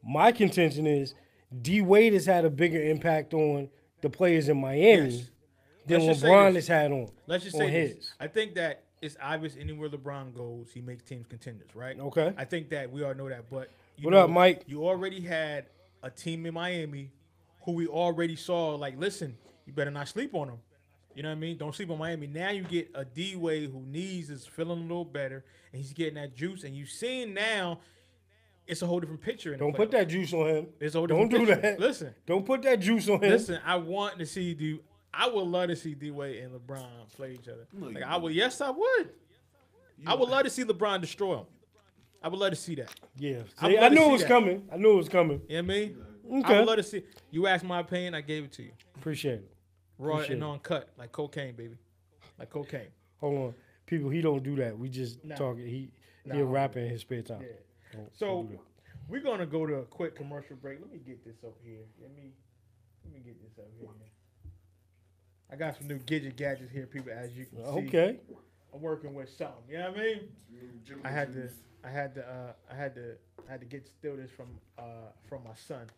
My contention is D Wade has had a bigger impact on the players in Miami Yes. than Let's just say LeBron this. has had on. Let's just on say his. this. I think that it's obvious anywhere LeBron goes, he makes teams contenders, right? Okay. I think that we all know that. But What up, Mike? You already had a team in Miami who we already saw, like, listen, you better not sleep on them. You know what I mean? Don't sleep on Miami. Now you get a D Wade who is feeling a little better, and he's getting that juice. And you seeing now, it's a whole different picture in the Don't put playoffs. that juice on him. It's a whole Don't different do picture. that. Listen, Don't put that juice on him. listen. I want to see D. I would love to see D Wade and LeBron play each other. No, you Like I would. wouldn't. Yes, I would. I would love to see LeBron destroy him. I would love to see that. Yeah. I would See, love I to knew see it was that. coming. I knew it was coming. You know what I mean? I Okay. would love to see. You asked my opinion, I gave it to you. Appreciate it. Raw Appreciate and it. uncut, like cocaine, baby. Like cocaine. Hold on. People, he don't do that. We just Nah. talking. He'll Nah. rap in his spare time. Yeah. Don't So do that. we're gonna go to a quick commercial break. Let me get this up here. Let me get this up here. I got some new gadgets here, people. As you can see, Okay. I'm working with something. You know what I mean? I had to get steal this from my son.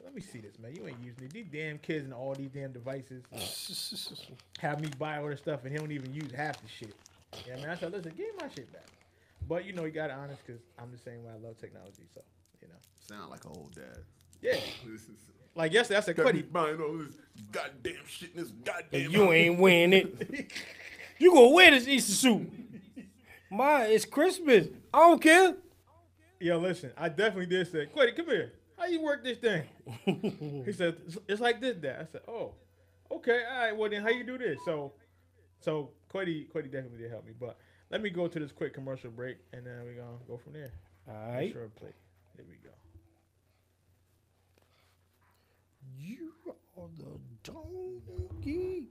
Let me see this, man. You ain't using it. These damn kids and all these damn devices have me buy all this stuff, and he don't even use half the shit. Yeah, man. I said, listen, give me my shit back. But you know, you got to honest because I'm the same way. I love technology, so you know. Sound like an old dad. Yeah. This is Like yesterday, I said, got me Quiddy. buying all this goddamn shit in this goddamn. You ain't wearing it. You gonna wear this Easter suit? It's Christmas. I don't care. Yo, listen, I definitely did say, Quiddy, come here. How you work this thing? He said, it's like this, Dad. I said, oh, okay, all right. Well, then how you do this? So Quiddy definitely did help me. But let me go to this quick commercial break, and then we're going to go from there. All Make right. sure I play. There we go. You are the donkey.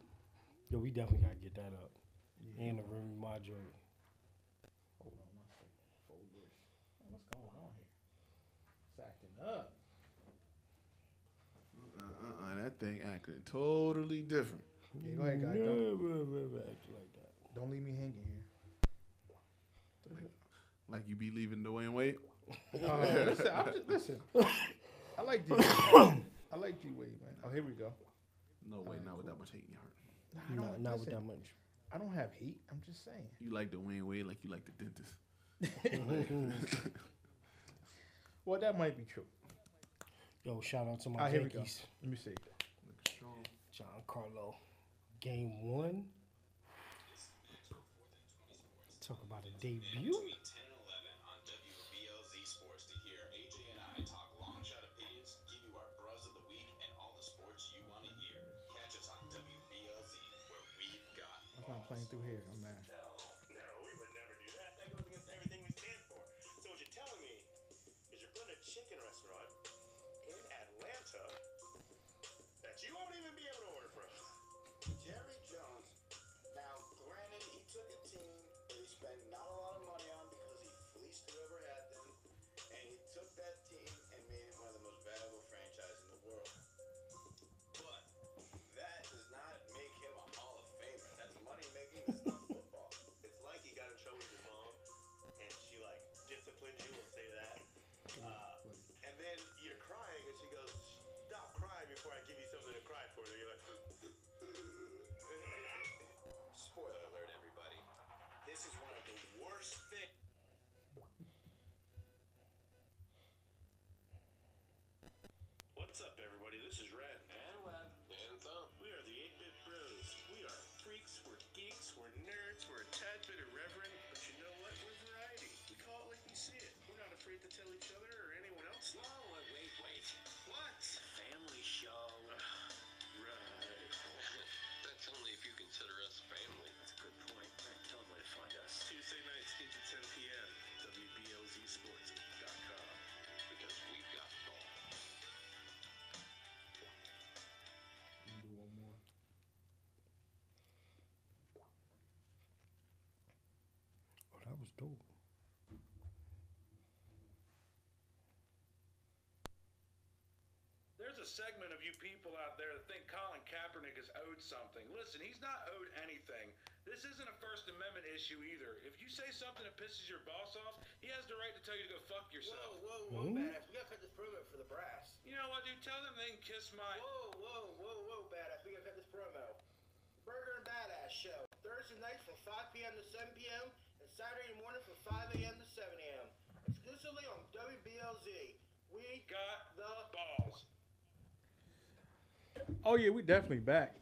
Yo, we definitely gotta get that up. And the room module. Hold on one second. Fabolous. What's going on here? It's acting up. That thing acting totally different. Yeah, go ahead, guys. Never act like that. Don't leave me hanging here. Like you be leaving Dwayne Wade. Listen. I like D. I like D Wade, man. Oh, here we go. No way, not with that much hate in your heart. Nah, I don't- Not with listen, that much. I don't have heat. I'm just saying. You like Dwayne Wade like you like the dentist. Well, that might be true. Yo, shout out to my Here we go. Yankees. Let me see. Look strong. Giancarlo. Game 1. Talk about a debut. Between 10 and 11 on WBLZ Sports to hear AJ and I talk long shot opinions, give you our buzz of the week, and all the sports you want to hear. Catch us on WBLZ, where we've got That's not playing through here. I'm mad. No, we would never do that. That goes against everything we stand for. So what you're telling me is you're putting a chicken restaurant in Atlanta that you won't even be able to order from. Jerry Jones. Now, granted, he took a team that he spent not a lot of money on because he fleeced whoever had them, and he took that team and made it one of the most valuable franchises in the world. But that does not make him a Hall of Famer. That's money making. That's not football. It's like he got in trouble with his mom, and she like disciplined you. We'll say that. And then you're crying, and she goes, "Stop crying before I give you something to cry for." And you're like, spoiler alert, everybody. "This is one of the worst things." What's up, everybody? This is Red. And Web. And Thumb. We are the 8-Bit Bros. We are freaks, we're geeks, we're nerds, we're a tad bit irreverent, but you know what? We're variety. We call it like we see it. We're not afraid to tell each other or anyone else. Whoa, wait. What? Family show. Right. That's only if you consider us family. That's a good point. All right, tell them where to find us. Tuesday nights, 8 to 10 p.m. WBLZSports.com. Because we've got balls. Do one more. Oh, that was dope. There's a segment of you people out there that think Colin Kaepernick is owed something. Listen, he's not owed anything. This isn't a First Amendment issue either. If you say something that pisses your boss off, he has the right to tell you to go fuck yourself. Whoa, badass. We gotta cut this promo for the brass. You know what, dude? Tell them they can kiss my... Whoa, badass. We gotta cut this promo. Burger and Badass Show. Thursday nights from 5 p.m. to 7 p.m. and Saturday morning from 5 a.m. to 7 a.m. Exclusively on WBLZ. We Got the balls. Oh yeah, we definitely back.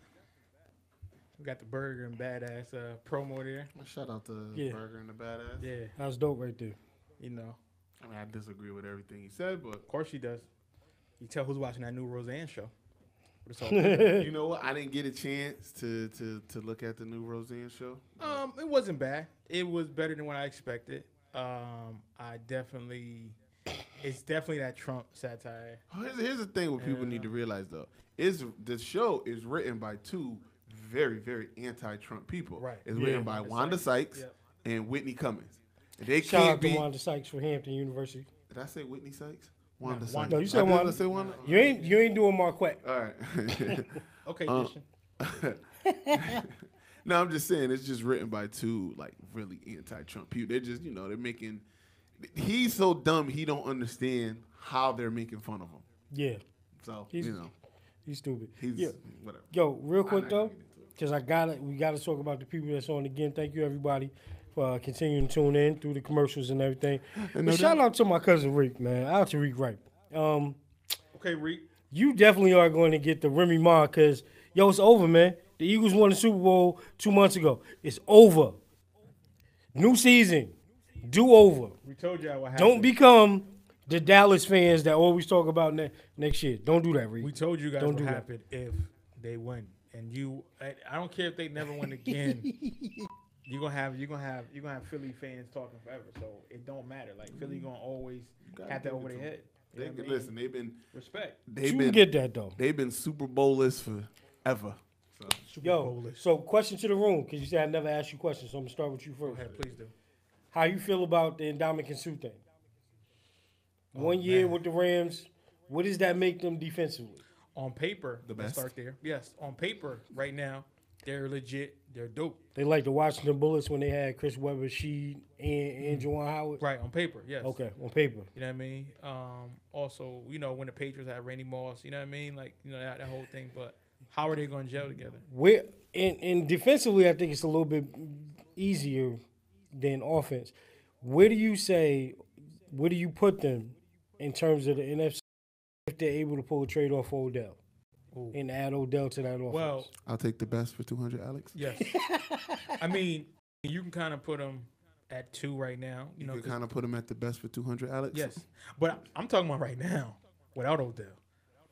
We got the Burger and Badass promo there. Shout out to Yeah. Burger and the Badass. Yeah, That's dope right there. you know, I mean, I disagree with everything he said, but of course she does. You tell who's watching that new Roseanne show. But it's all good. you know what? I didn't get a chance to look at the new Roseanne show. It wasn't bad. It was better than what I expected. It's definitely that Trump satire. Here's the thing what people need to realize though. Is the show is written by two very, very anti-Trump people. Right. It's Yeah. written by Wanda Sykes Yep. and Whitney Cummings. And they Shout can't out be. to Wanda Sykes for Hampton University. Did I say Whitney Sykes? Wanda Sykes. Wanda. No, you said I did Wanda. say Wanda. You ain't doing Marquette. All right. Okay, Christian. No, I'm just saying it's just written by two like really anti-Trump people. They're just they're making. He's so dumb he don't understand how they're making fun of him. Yeah, So he's stupid. he's Yeah. whatever. Yo, real quick not though, gonna get into it. because we gotta talk about the people that's on again. Thank you everybody for continuing to tune in through the commercials and everything. But shout out to my cousin Reek, man. Out to Reek Ripe. Okay, Reek. You definitely are going to get the Remy Ma because yo, it's over, man. The Eagles won the Super Bowl 2 months ago. It's over. New season. Do over. We told y'all what happened. Don't become the Dallas fans that always talk about next year. Don't do that, Reek. We told you guys Don't what do that. happened if they win, and I don't care if they never win again. You're gonna have Philly fans talking forever, so it don't matter. Like Philly gonna always have that over their head. You know what I mean? Listen, they've been Respect. You can get that though. They've been Super Bowlers forever. So Yo, Bowlers. so question to the room, because you said I never asked you questions, so I'm gonna start with you Go first. ahead, please do. How you feel about the Ndamukong Suh thing? 1 year man. with the Rams, what does that make them defensively? On paper, The let's best. start there. Yes, on paper, right now, they're legit. They're dope. They like the Washington Bullets when they had Chris Webber, Sheed, and Juwan Howard. Right, on paper, yes. Okay, on paper. You know what I mean? Also, when the Patriots had Randy Moss, you know what I mean? Like, that whole thing. But how are they going to gel together? Where and defensively, I think it's a little bit easier than offense. Where do you put them in terms of the NFC if they're able to pull a trade off for Odell and add Odell to that offense? Well, I'll take the best for 200, Alex. yes. I mean, you can kind of put them at 2 right now. You 'cause- can kind of put him at the best for 200, Alex. yes. But I'm talking about right now without Odell.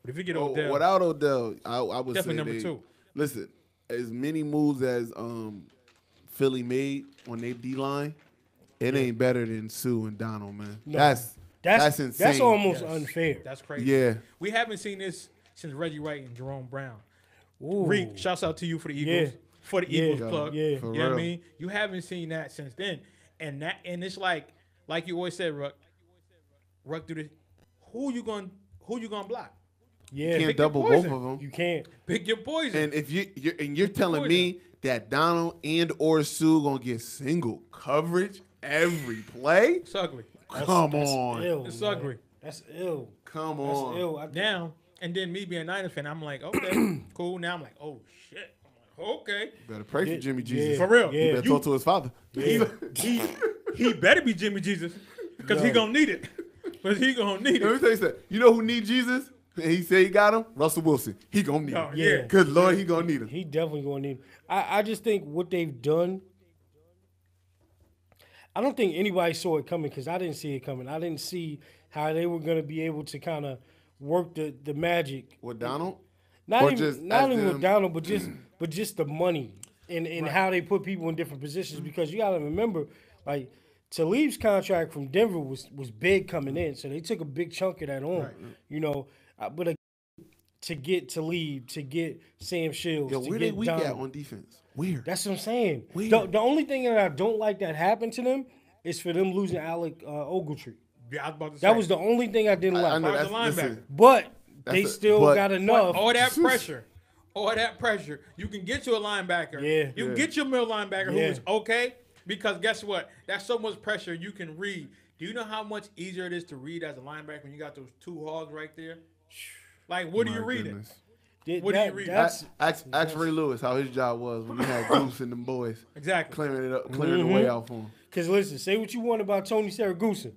But if you get Odell, Without Odell, I would definitely say number they, 2. Listen, as many moves as Philly made on their D line, it ain't better than Sue and Donald, man. No. That's insane. That's almost Yes. unfair. That's crazy. Yeah. We haven't seen this since Reggie White and Jerome Brown. Ooh. Reek, shouts out to you for the Eagles. Yeah. For the Yeah. Eagles plug. Yeah. For You know what I real. mean? You haven't seen that since then. And it's like you always said, Ruck do this. Who you gonna block? Yeah, Can't Pick your double both poison. of them. you can't. Pick your poison. And if you're telling me that Donald and or Sue gonna get single coverage every play, It's ugly. come That's on, ill, It's man. ugly. That's ill. come That's on. ill. Now, and then me being a Niners fan, I'm like, okay, cool. Now I'm like, oh shit. I'm like, okay. Better pray for Yeah, Jimmy yeah. Jesus. For real. Yeah. Better talk to his father. He better be Jimmy Jesus because he Yo. gonna need it. Because he gonna need Let me it. tell you something. You know who need Jesus? And he said he got him. Russell Wilson. He gonna need Oh, him. yeah. Good Lord, he gonna need him. He definitely going to need. I just think what they've done. I don't think anybody saw it coming because I didn't see it coming. I didn't see how they were going to be able to kind of work the magic. With Donald? Not Or even just not as even them- with Donald, but just the money and how they put people in different positions. Because you got to remember, like Talib's contract from Denver was big coming in, so they took a big chunk of that on. You know, but to get Talib, to get Sam Shields, Yo, to where they get weak at Donald. on defense? Where? That's what I'm saying. Weird. The only thing that I don't like that happened to them is for them losing Alec Ogletree. Yeah, I was about to say. That was the only thing I didn't like. I know How's that's the linebacker? listen, But they That's a- still but- got enough. all that pressure. All that pressure. You can get you a linebacker. Yeah. You can get your middle linebacker Yeah. who is okay. Because guess what? That's so much pressure you can read. Do you know how much easier it is to read as a linebacker when you got those two hogs right there? Like, what are you My reading? goodness. What do you read? Ask Ray Lewis how his job was when he had Goose and them boys Exactly. clearing the way out for him. Because listen, say what you want about Tony Saragusa.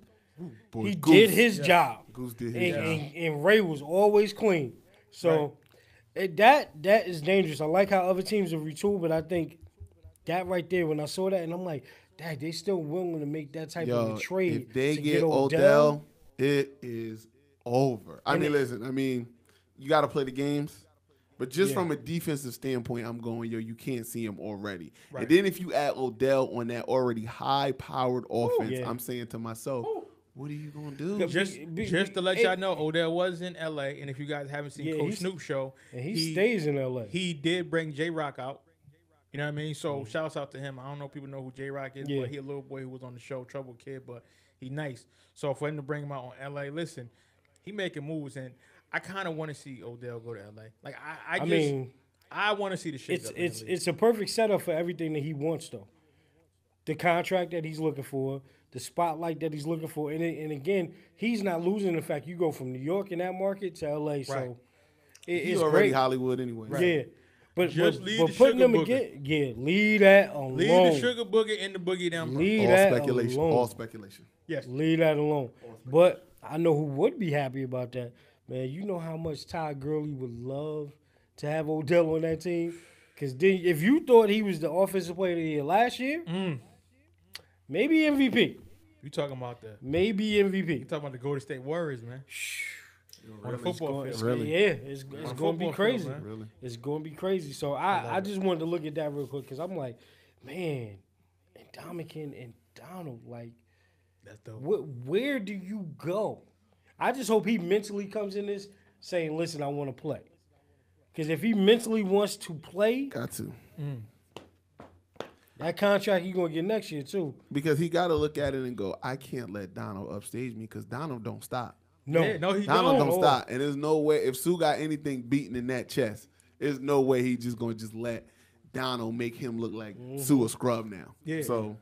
Boy, He Goose, did his job. Goose did And, his job. and Ray was always clean. So That is dangerous. I like how other teams have retooled, but I think that right there, when I saw that, and I'm like, dang, they still willing to make that type of a trade if they to get Odell, it is over. I mean, listen, you got to play the games. But just from a defensive standpoint, I'm going, you can't see him already. Right. And then if you add Odell on that already high-powered offense, I'm saying to myself, what are you going to do? Just to let y'all know, Odell was in L.A., and if you guys haven't seen Coach Snoop's show, and he stays in L.A. He did bring J-Rock out. You know what I mean? So shouts out to him. I don't know if people know who J-Rock is, but he a little boy who was on the show, trouble kid, but he nice. So for him to bring him out on L.A., listen, he making moves, and I kind of want to see Odell go to L.A. Like, I want to see the shit. It's a perfect setup for everything that he wants, though. The contract that he's looking for, the spotlight that he's looking for, and again, he's not losing the fact you go from New York in that market to L.A., so he's already great. Hollywood anyway. Right. Yeah. But putting them again, leave that alone. Leave the sugar boogie in the boogie down. Leave that speculation. Alone. All speculation. Yes. Leave that alone. But I know who would be happy about that. Man, you know how much Todd Gurley would love to have Odell on that team? Because if you thought he was the offensive player of the year last year, maybe MVP. You talking about the maybe MVP? You talking about the Golden State Warriors, man? On the football field, really? Yeah, it's going to be crazy. Field, really, it's going to be crazy. So I just wanted to look at that real quick because I'm like, man, and Dominican and Donald, like, that's dope. Where do you go? I just hope he mentally comes in this saying, "Listen, I want to play." Because if he mentally wants to play, got to. That contract he's going to get next year too. Because he got to look at it and go, I can't let Donald upstage me because Donald don't stop. No, he Donald don't stop. And there's no way, if Sue got anything beaten in that chest, there's no way he's just going to just let Donald make him look like Sue a scrub now. Yeah. So,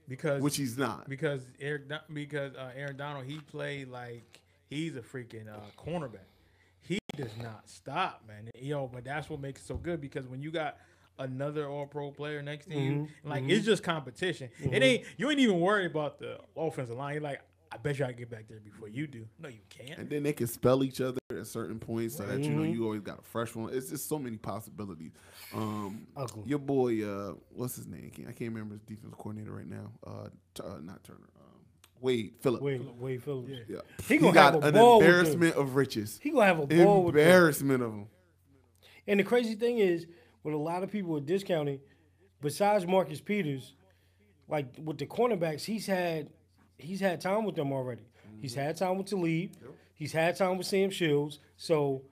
because which he's not. Because Aaron Donald, he played like he's a freaking cornerback. He does not stop, man. But that's what makes it so good because when you got another All-Pro player next to you, like it's just competition. You ain't even worried about the offensive line. You're like, I bet you I can get back there before you do. No, you can't. And then they can spell each other at certain points so that you always got a fresh one. It's just so many possibilities. Your boy, what's his name? I can't remember his defense coordinator right now. Not Turner. Wade Phillips. Wade Phillips. Yeah. He got an embarrassment of riches. He gonna have a ball embarrassment of them. And the crazy thing is, what a lot of people are discounting, besides Marcus Peters, like with the cornerbacks, he's had time with them already. He's had time with Talib. Yep. He's had time with Sam Shields. So,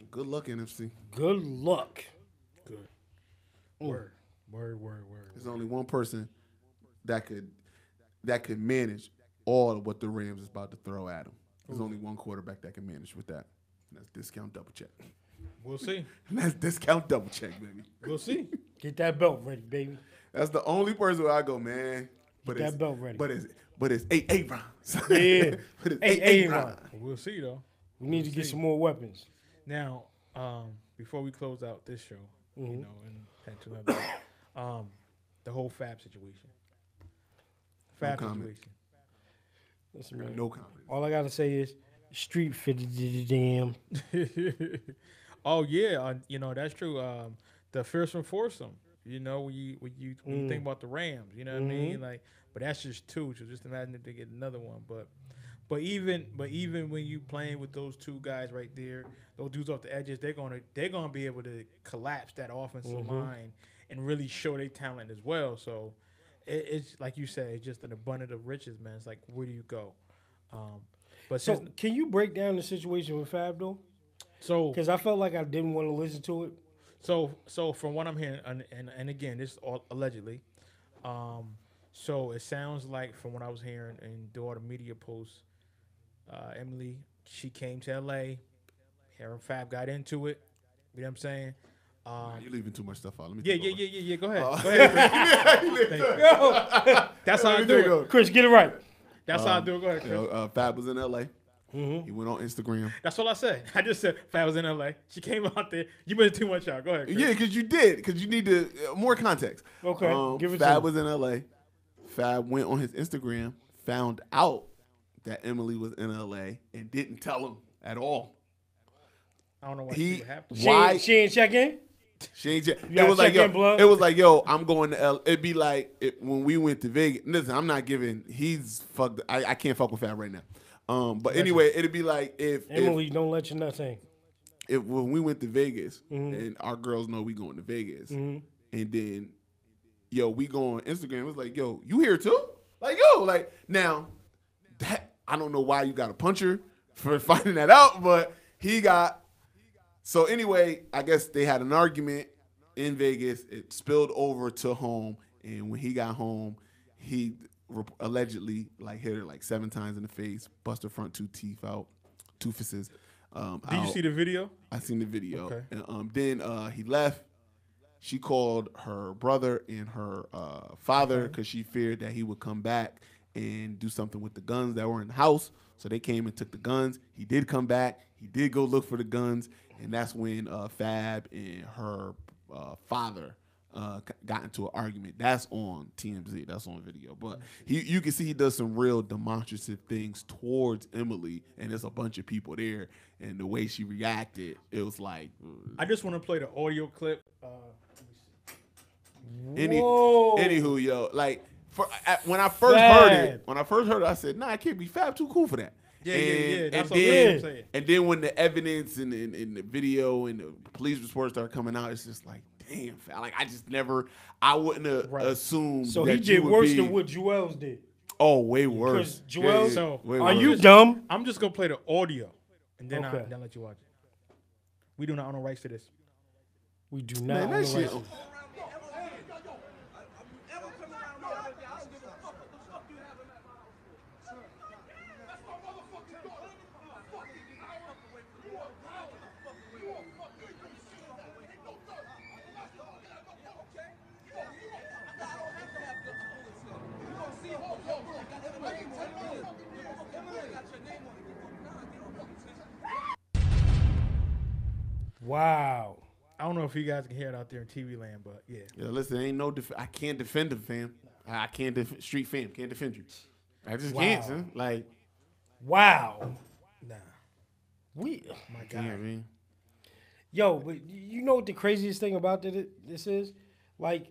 good luck, NFC. Good luck. Good. Word. There's only one person that could manage all of what the Rams is about to throw at him. There's only one quarterback that can manage with that. And that's discount double check. We'll see. And that's discount double check, baby. We'll see. Get that belt ready, baby. That's the only person where I go, man. Get that belt ready. But it's 8 rounds. Yeah. But it's 8 rounds. We'll see, though. We need to get some more weapons. Now, before we close out this show, and head to another, the whole Fab situation. Listen, man, no comment. All I gotta say is, street fitted the damn. Oh yeah, that's true. The fearsome foursome. When you think about the Rams, you know what I mean? Like, but that's just two. So just imagine if they get another one. But even when you playing with those two guys right there, those dudes off the edges, they're gonna be able to collapse that offensive line and really show their talent as well. So it's like you said, it's just an abundance of riches, man. It's like, where do you go? So can you break down the situation with Fab though? So because I felt like I didn't want to listen to it. So from what I'm hearing, and again, this is all allegedly. So it sounds like from what I was hearing and through all the media posts, Emily, she came to L.A. Her and Fab got into it. You know what I'm saying? You're leaving too much stuff out. Let me Yeah. Go ahead. Chris. That's how I do it. Chris, get it right. That's how I do it. Go ahead, Chris. Fab was in L.A. He went on Instagram. That's all I said. I just said Fab was in L.A. She came out there. You put too much out. Go ahead, Chris. Yeah, because you did. Because you need to more context. Okay, give it Fab was in L.A. Fab went on his Instagram, found out that Emily was in L.A. and didn't tell him at all. I don't know why He she would have to. why She ain't check in? she ain't it gotta was like check in, yo, blood. it was like yo, I'm going to L. It'd be like when we went to Vegas. Listen, I'm not giving. He's fucked. I can't fuck with Fab right now. But anyway, it'd be like if Emily, don't let your nuts hang. if when we went to Vegas and our girls know we going to Vegas, and then yo, we go on Instagram. It was like, yo, you here too? Like, yo, like now that I don't know why you got a puncher for finding that out, but he got. So anyway, I guess they had an argument in Vegas. It spilled over to home, and when he got home, he allegedly like hit her like 7 times in the face, bust her front 2 teeth out, toofuses. Did you see the video? I seen the video. Okay. And then he left. She called her brother and her father because she feared that he would come back and do something with the guns that were in the house. So they came and took the guns. He did come back. He did go look for the guns. And that's when Fab and her father got into an argument. That's on TMZ. That's on video. But you can see he does some real demonstrative things towards Emily, and there's a bunch of people there. And the way she reacted, it was like. I just want to play the audio clip. Anywho, yo, like when I first heard it, I said, "Nah, it can't be Fab. Too cool for that." Yeah. That's what then, I'm saying. And then when the evidence and the video and the police reports started coming out, it's just like, damn, Fab. Like I wouldn't have assumed. So that he did you would worse be, than what Joel's did. Oh, way worse. Because Joel, So, way are worse. you dumb? I'm just gonna play the audio, and then Okay. I'll let you watch it. We do not own the rights to this. We do Man, not. that own the shit. rights. Wow. I don't know if you guys can hear it out there in TV land, but yeah. Yeah, listen, ain't no. I can't defend him, fam. I can't street fam. Can't defend you. I just can't, son. Like, Wow. Nah, We, my yeah, God. man. yo, but you know what the craziest thing about this is? Like,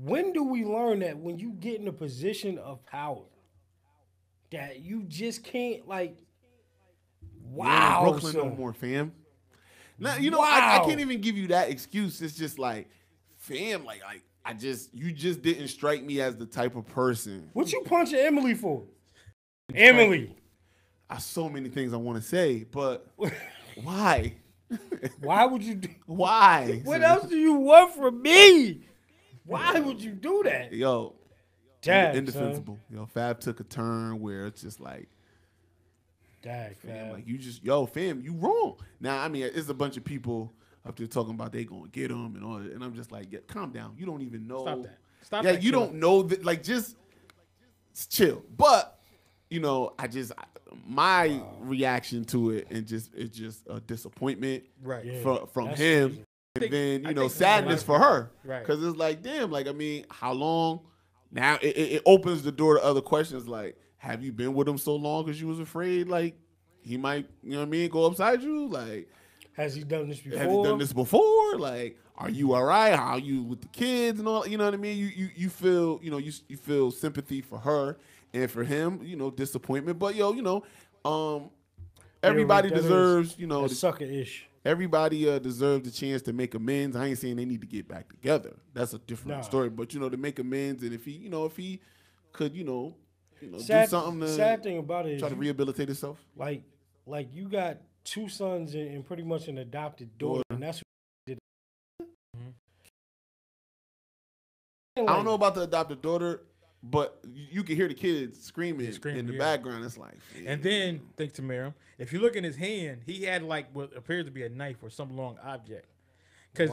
when do we learn that when you get in a position of power, that you just can't, like, wow. You ain't in Brooklyn no son. more, fam. Now, you know, I Wow. can't even give you that excuse. It's just like, fam, like you just didn't strike me as the type of person. What you punching Emily for? Emily. I so many things I want to say, but why? Why would you do? Why? What else do you want from me? Why would you do that? Yo, Dang, indefensible. Yo, Fab took a turn where it's just like, Dang, fam, fam. like you just, yo, fam, you wrong. Now, I mean, it's a bunch of people up there talking about they gonna get him and all that, and I'm just like, yeah, calm down. You don't even know. Stop that. Stop Yeah, that. you Chill. don't know that. Like, just chill. But you know, my reaction to it and it's just a disappointment Right. Yeah. from That's him. crazy. And then, I you know, think sadness a for lot of her. Right. Because it's like, damn, like, I mean, how long? Now it opens the door to other questions like, have you been with him so long because you was afraid, like, he might, you know what I mean, go upside you? Like, Has he done this before? have you done this before? Like, are you all right? How are you with the kids and all? You know what I mean? You feel, you know, you feel sympathy for her and for him, you know, disappointment. But, yo, you know, everybody that is- deserves, you know, That's sucker-ish. everybody deserves the chance to make amends. I ain't saying they need to get back together. That's a different Nah. story. But you know, to make amends, and if he could, do Sad, something to sad thing about it is, try to rehabilitate himself. like you got 2 sons and pretty much an adopted daughter, and that's what did. I don't know about the adopted daughter, but you can hear the kids screaming in the yeah. background. It's like, And then, thanks to Miriam, if you look in his hand, he had like what appears to be a knife or some long object. Because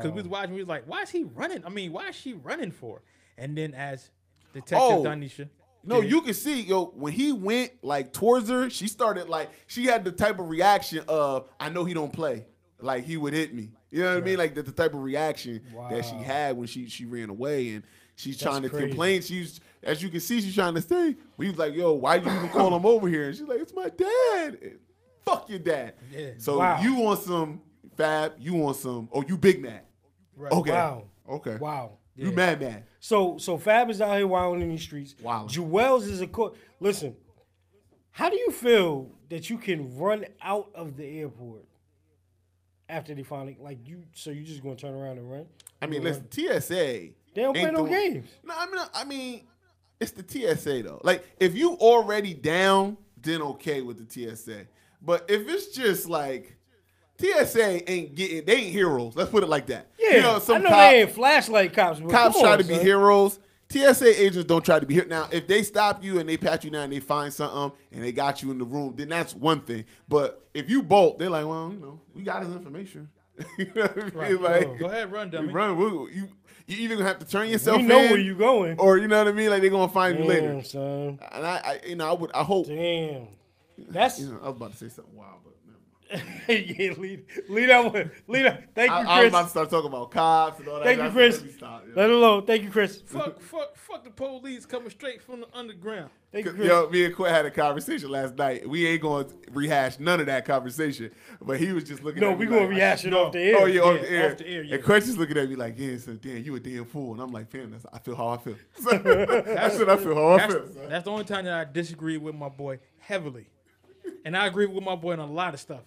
we was watching, we was like, why is he running? I mean, why is she running for? And then as Detective Danisha. No, you can see, yo, when he went like towards her, she started like, she had the type of reaction of, I know he don't play. Like he would hit me. You know what I mean? Like the type of reaction that she had when she ran away, and she's trying to crazy. complain. She's, as you can see, she's trying to stay. We was like, yo, why did you even call him over here? And she's like, it's my dad. And Fuck your dad. Yeah. So Wow. you want some Fab? You want some? Oh, you big mad? Right. Okay. Wow. Okay. Wow. You mad? So Fab is out here wilding in these streets. Wilding. Jewels is a listen. How do you feel that you can run out of the airport after they finally So you just gonna turn around and run? I mean, You listen, gonna TSA. They don't play ain't no the- games. No, I mean, it's the TSA though. Like, if you already down, then okay with the TSA. But if it's just like TSA ain't getting, they ain't heroes. Let's put it like that. Yeah, You know, some I know cops, they ain't flashlight cops. But cops come try on, to be son. heroes. TSA agents don't try to be here. Now, if they stop you and they pat you down and they find something and they got you in the room, then that's one thing. But if you bolt, they're like, well, we got his information. You know what I mean? Right. Like, Go ahead, run, dummy. run. You either gonna have to turn yourself We know in, where you going. or you know what I mean. Like they're gonna find you later. Damn, son. And I hope. Damn. That's I was about to say something wild, but never mind. yeah, lead that one. Lead that. Thank you, I was Chris. about to start talking about cops and all that. Thank you, That's Chris. let me stop, yo. Let it alone. Thank you, Chris. Fuck the police coming straight from the underground. Thank you, Chris. Yo, me and Quinn had a conversation last night. We ain't going to rehash none of that conversation, but he was just looking No, at me we gonna like, rehash it no. off the air. Oh, yeah, off the Yeah, air. off the air, yeah. And Quench is looking at me like, yeah, so damn, you a damn fool. And I'm like, fam, I feel how I feel. That's what I feel how I feel. son. That's the only time that I disagree with my boy heavily. And I agree with my boy on a lot of stuff.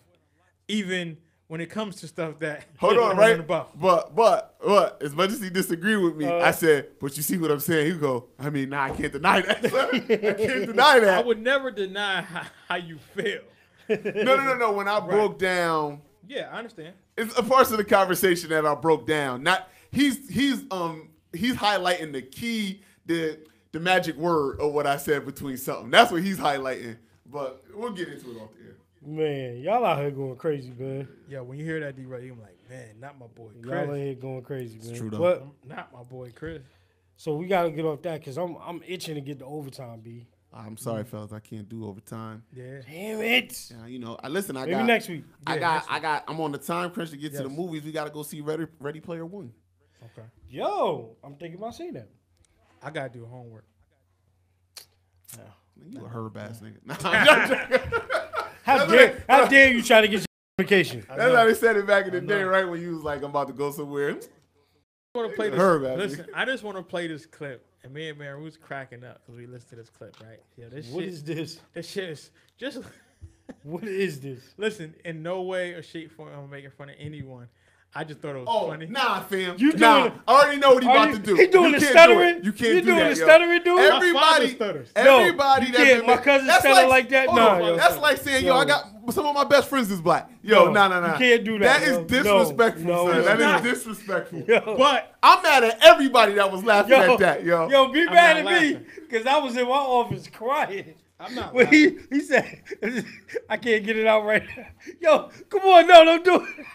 Even when it comes to stuff that Hold on, I'm right? about. But as much as he disagreed with me, I said, but you see what I'm saying? He go, I mean, nah, I can't deny that. I can't deny I that. would never deny how you feel. No. When I broke down, Yeah, I understand. it's a part of the conversation that I broke down. Not he's highlighting the key, the magic word of what I said between something. That's what he's highlighting. But we'll get into it off the air. Man, y'all out here going crazy, man. Yeah, when you hear that D-Ray, you're like, man, not my boy Y'all out Chris. here going crazy, man. true, though. But Not my boy Chris. so we gotta get off that because I'm itching to get to overtime, B. I'm sorry, fellas, I can't do overtime. Yeah. Damn it. Yeah, listen, I Maybe got next week. I'm on the time crunch to get to the Yes. movies. We gotta go see Ready Player One. Okay. Yo, I'm thinking about seeing that. I gotta do homework. You a herb ass nigga. Nah, I'm joking. How dare you try to get your vacation? That's how they said it back in the day, right? When you was like, I'm about to go somewhere. I want to play this. Herb, I Listen, think. I just want to play this clip, and me and Mary was cracking up because we listened to this clip, right? Yeah, What is this? This shit is just What is this? listen. In no way or shape, form, I'm making fun of anyone. I just thought it was Oh, funny. nah, fam. You nah, doing- I already know what he Are about you- to do. he doing You the can't stuttering? do it. You can't You do doing that, the yo. stuttering, dude? Everybody, My father stutters. everybody you that can't. been My ma- cousin that's stutter like that? hold Nah, on. yo. That's like saying, yo, Yo. I got some of my best friends is black. Yo, Yo, nah. you can't do that, That yo. is disrespectful, No, son. it's That not. is disrespectful. Yo. But I'm mad at everybody that was laughing Yo, at that, yo. Yo, be I'm mad at not me laughing. because I was in my office crying. I'm not. When laughing. he said, I can't get it out right now. Yo, come on, no, don't do it.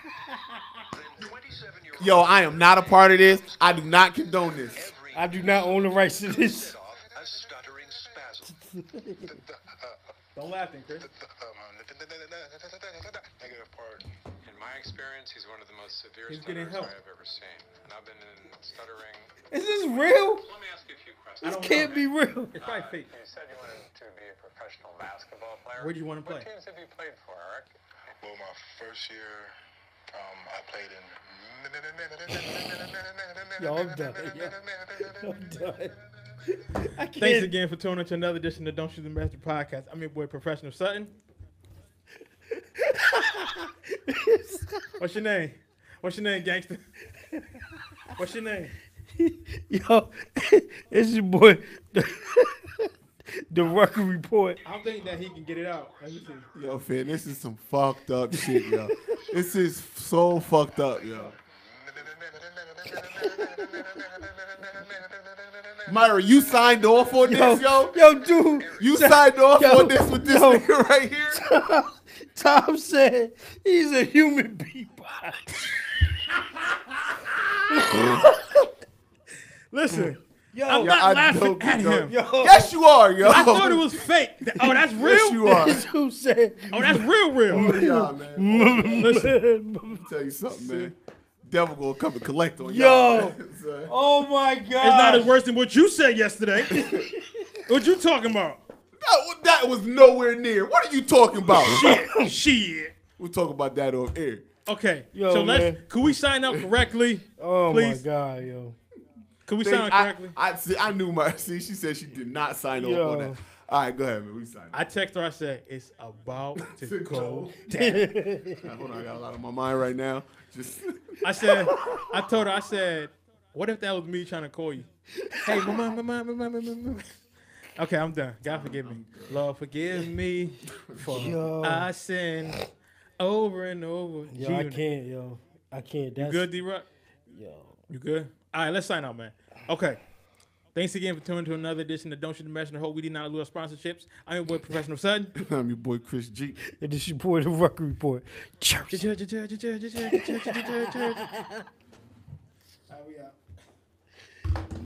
Yo, I am not a part of this. I do not condone this. I do not own the rights to this. A stuttering spasm. Don't laugh, then, Chris. Negative part. In my experience, he's one of the most severe He's getting stutterers help. I have ever seen. And I've been in stuttering. Is this real? Let me ask you a few questions. This don't can't be real. It's probably fake. You said you wanted to be a professional basketball player. Where do you want to What play? teams have you played for, Eric? Well, my first year, I played in. Yo, I'm done. Yo, I'm done. I can't. Thanks again for tuning in to another edition of Don't Shoot the Master podcast. I'm your boy, Professional Sutton. What's your name? What's your name, gangster? What's your name? Yo, it's your boy, the record report. I don't think that he can get it out. Let me see. Yo, fam, this is some fucked up shit, yo. This is so fucked up, yo. Myra, you signed off on this, yo? Yo, dude. You signed off Yo, on this with this yo. nigga right here? Tom said he's a human being. Listen, Yo, I'm Yo, not I laughing don't at know. him. yo. Yes, you are, yo. I thought it was fake. Oh, that's real? Yes, you are. Dude said, Oh, that's real. Yeah, man. Listen, Let me tell you something, man. Devil gonna come and collect on Yo. y'all. Son. oh my God. it's not as worse than what you said yesterday. What you talking about? That was nowhere near. What are you talking about? Shit. We'll talk about that off air. Okay. Yo, so man. could we sign up correctly? Oh Please? my God, yo. Could we sign up correctly? I knew she said she did not sign off Yo. on that. All right, go ahead, man. We signed. I text her. I said it's about to To go go down. Hold on, I got a lot on my mind right now. Just I told her. I said, what if that was me trying to call you? Hey, mama. Okay, I'm done. God forgive me. Lord, forgive me for Yo. I sin over and over. Yo, I can't, yo. I can't. You That's, good, D-Rock? Yo. You good? All right, let's sign out, man. Okay. Thanks again for tuning to another edition of Don't Shoot the Messenger. Hope we did not lose our sponsorships. I'm your boy, Professional Sutton. I'm your boy Chris G. And this is your boy, the Rucker Report. Church. Church.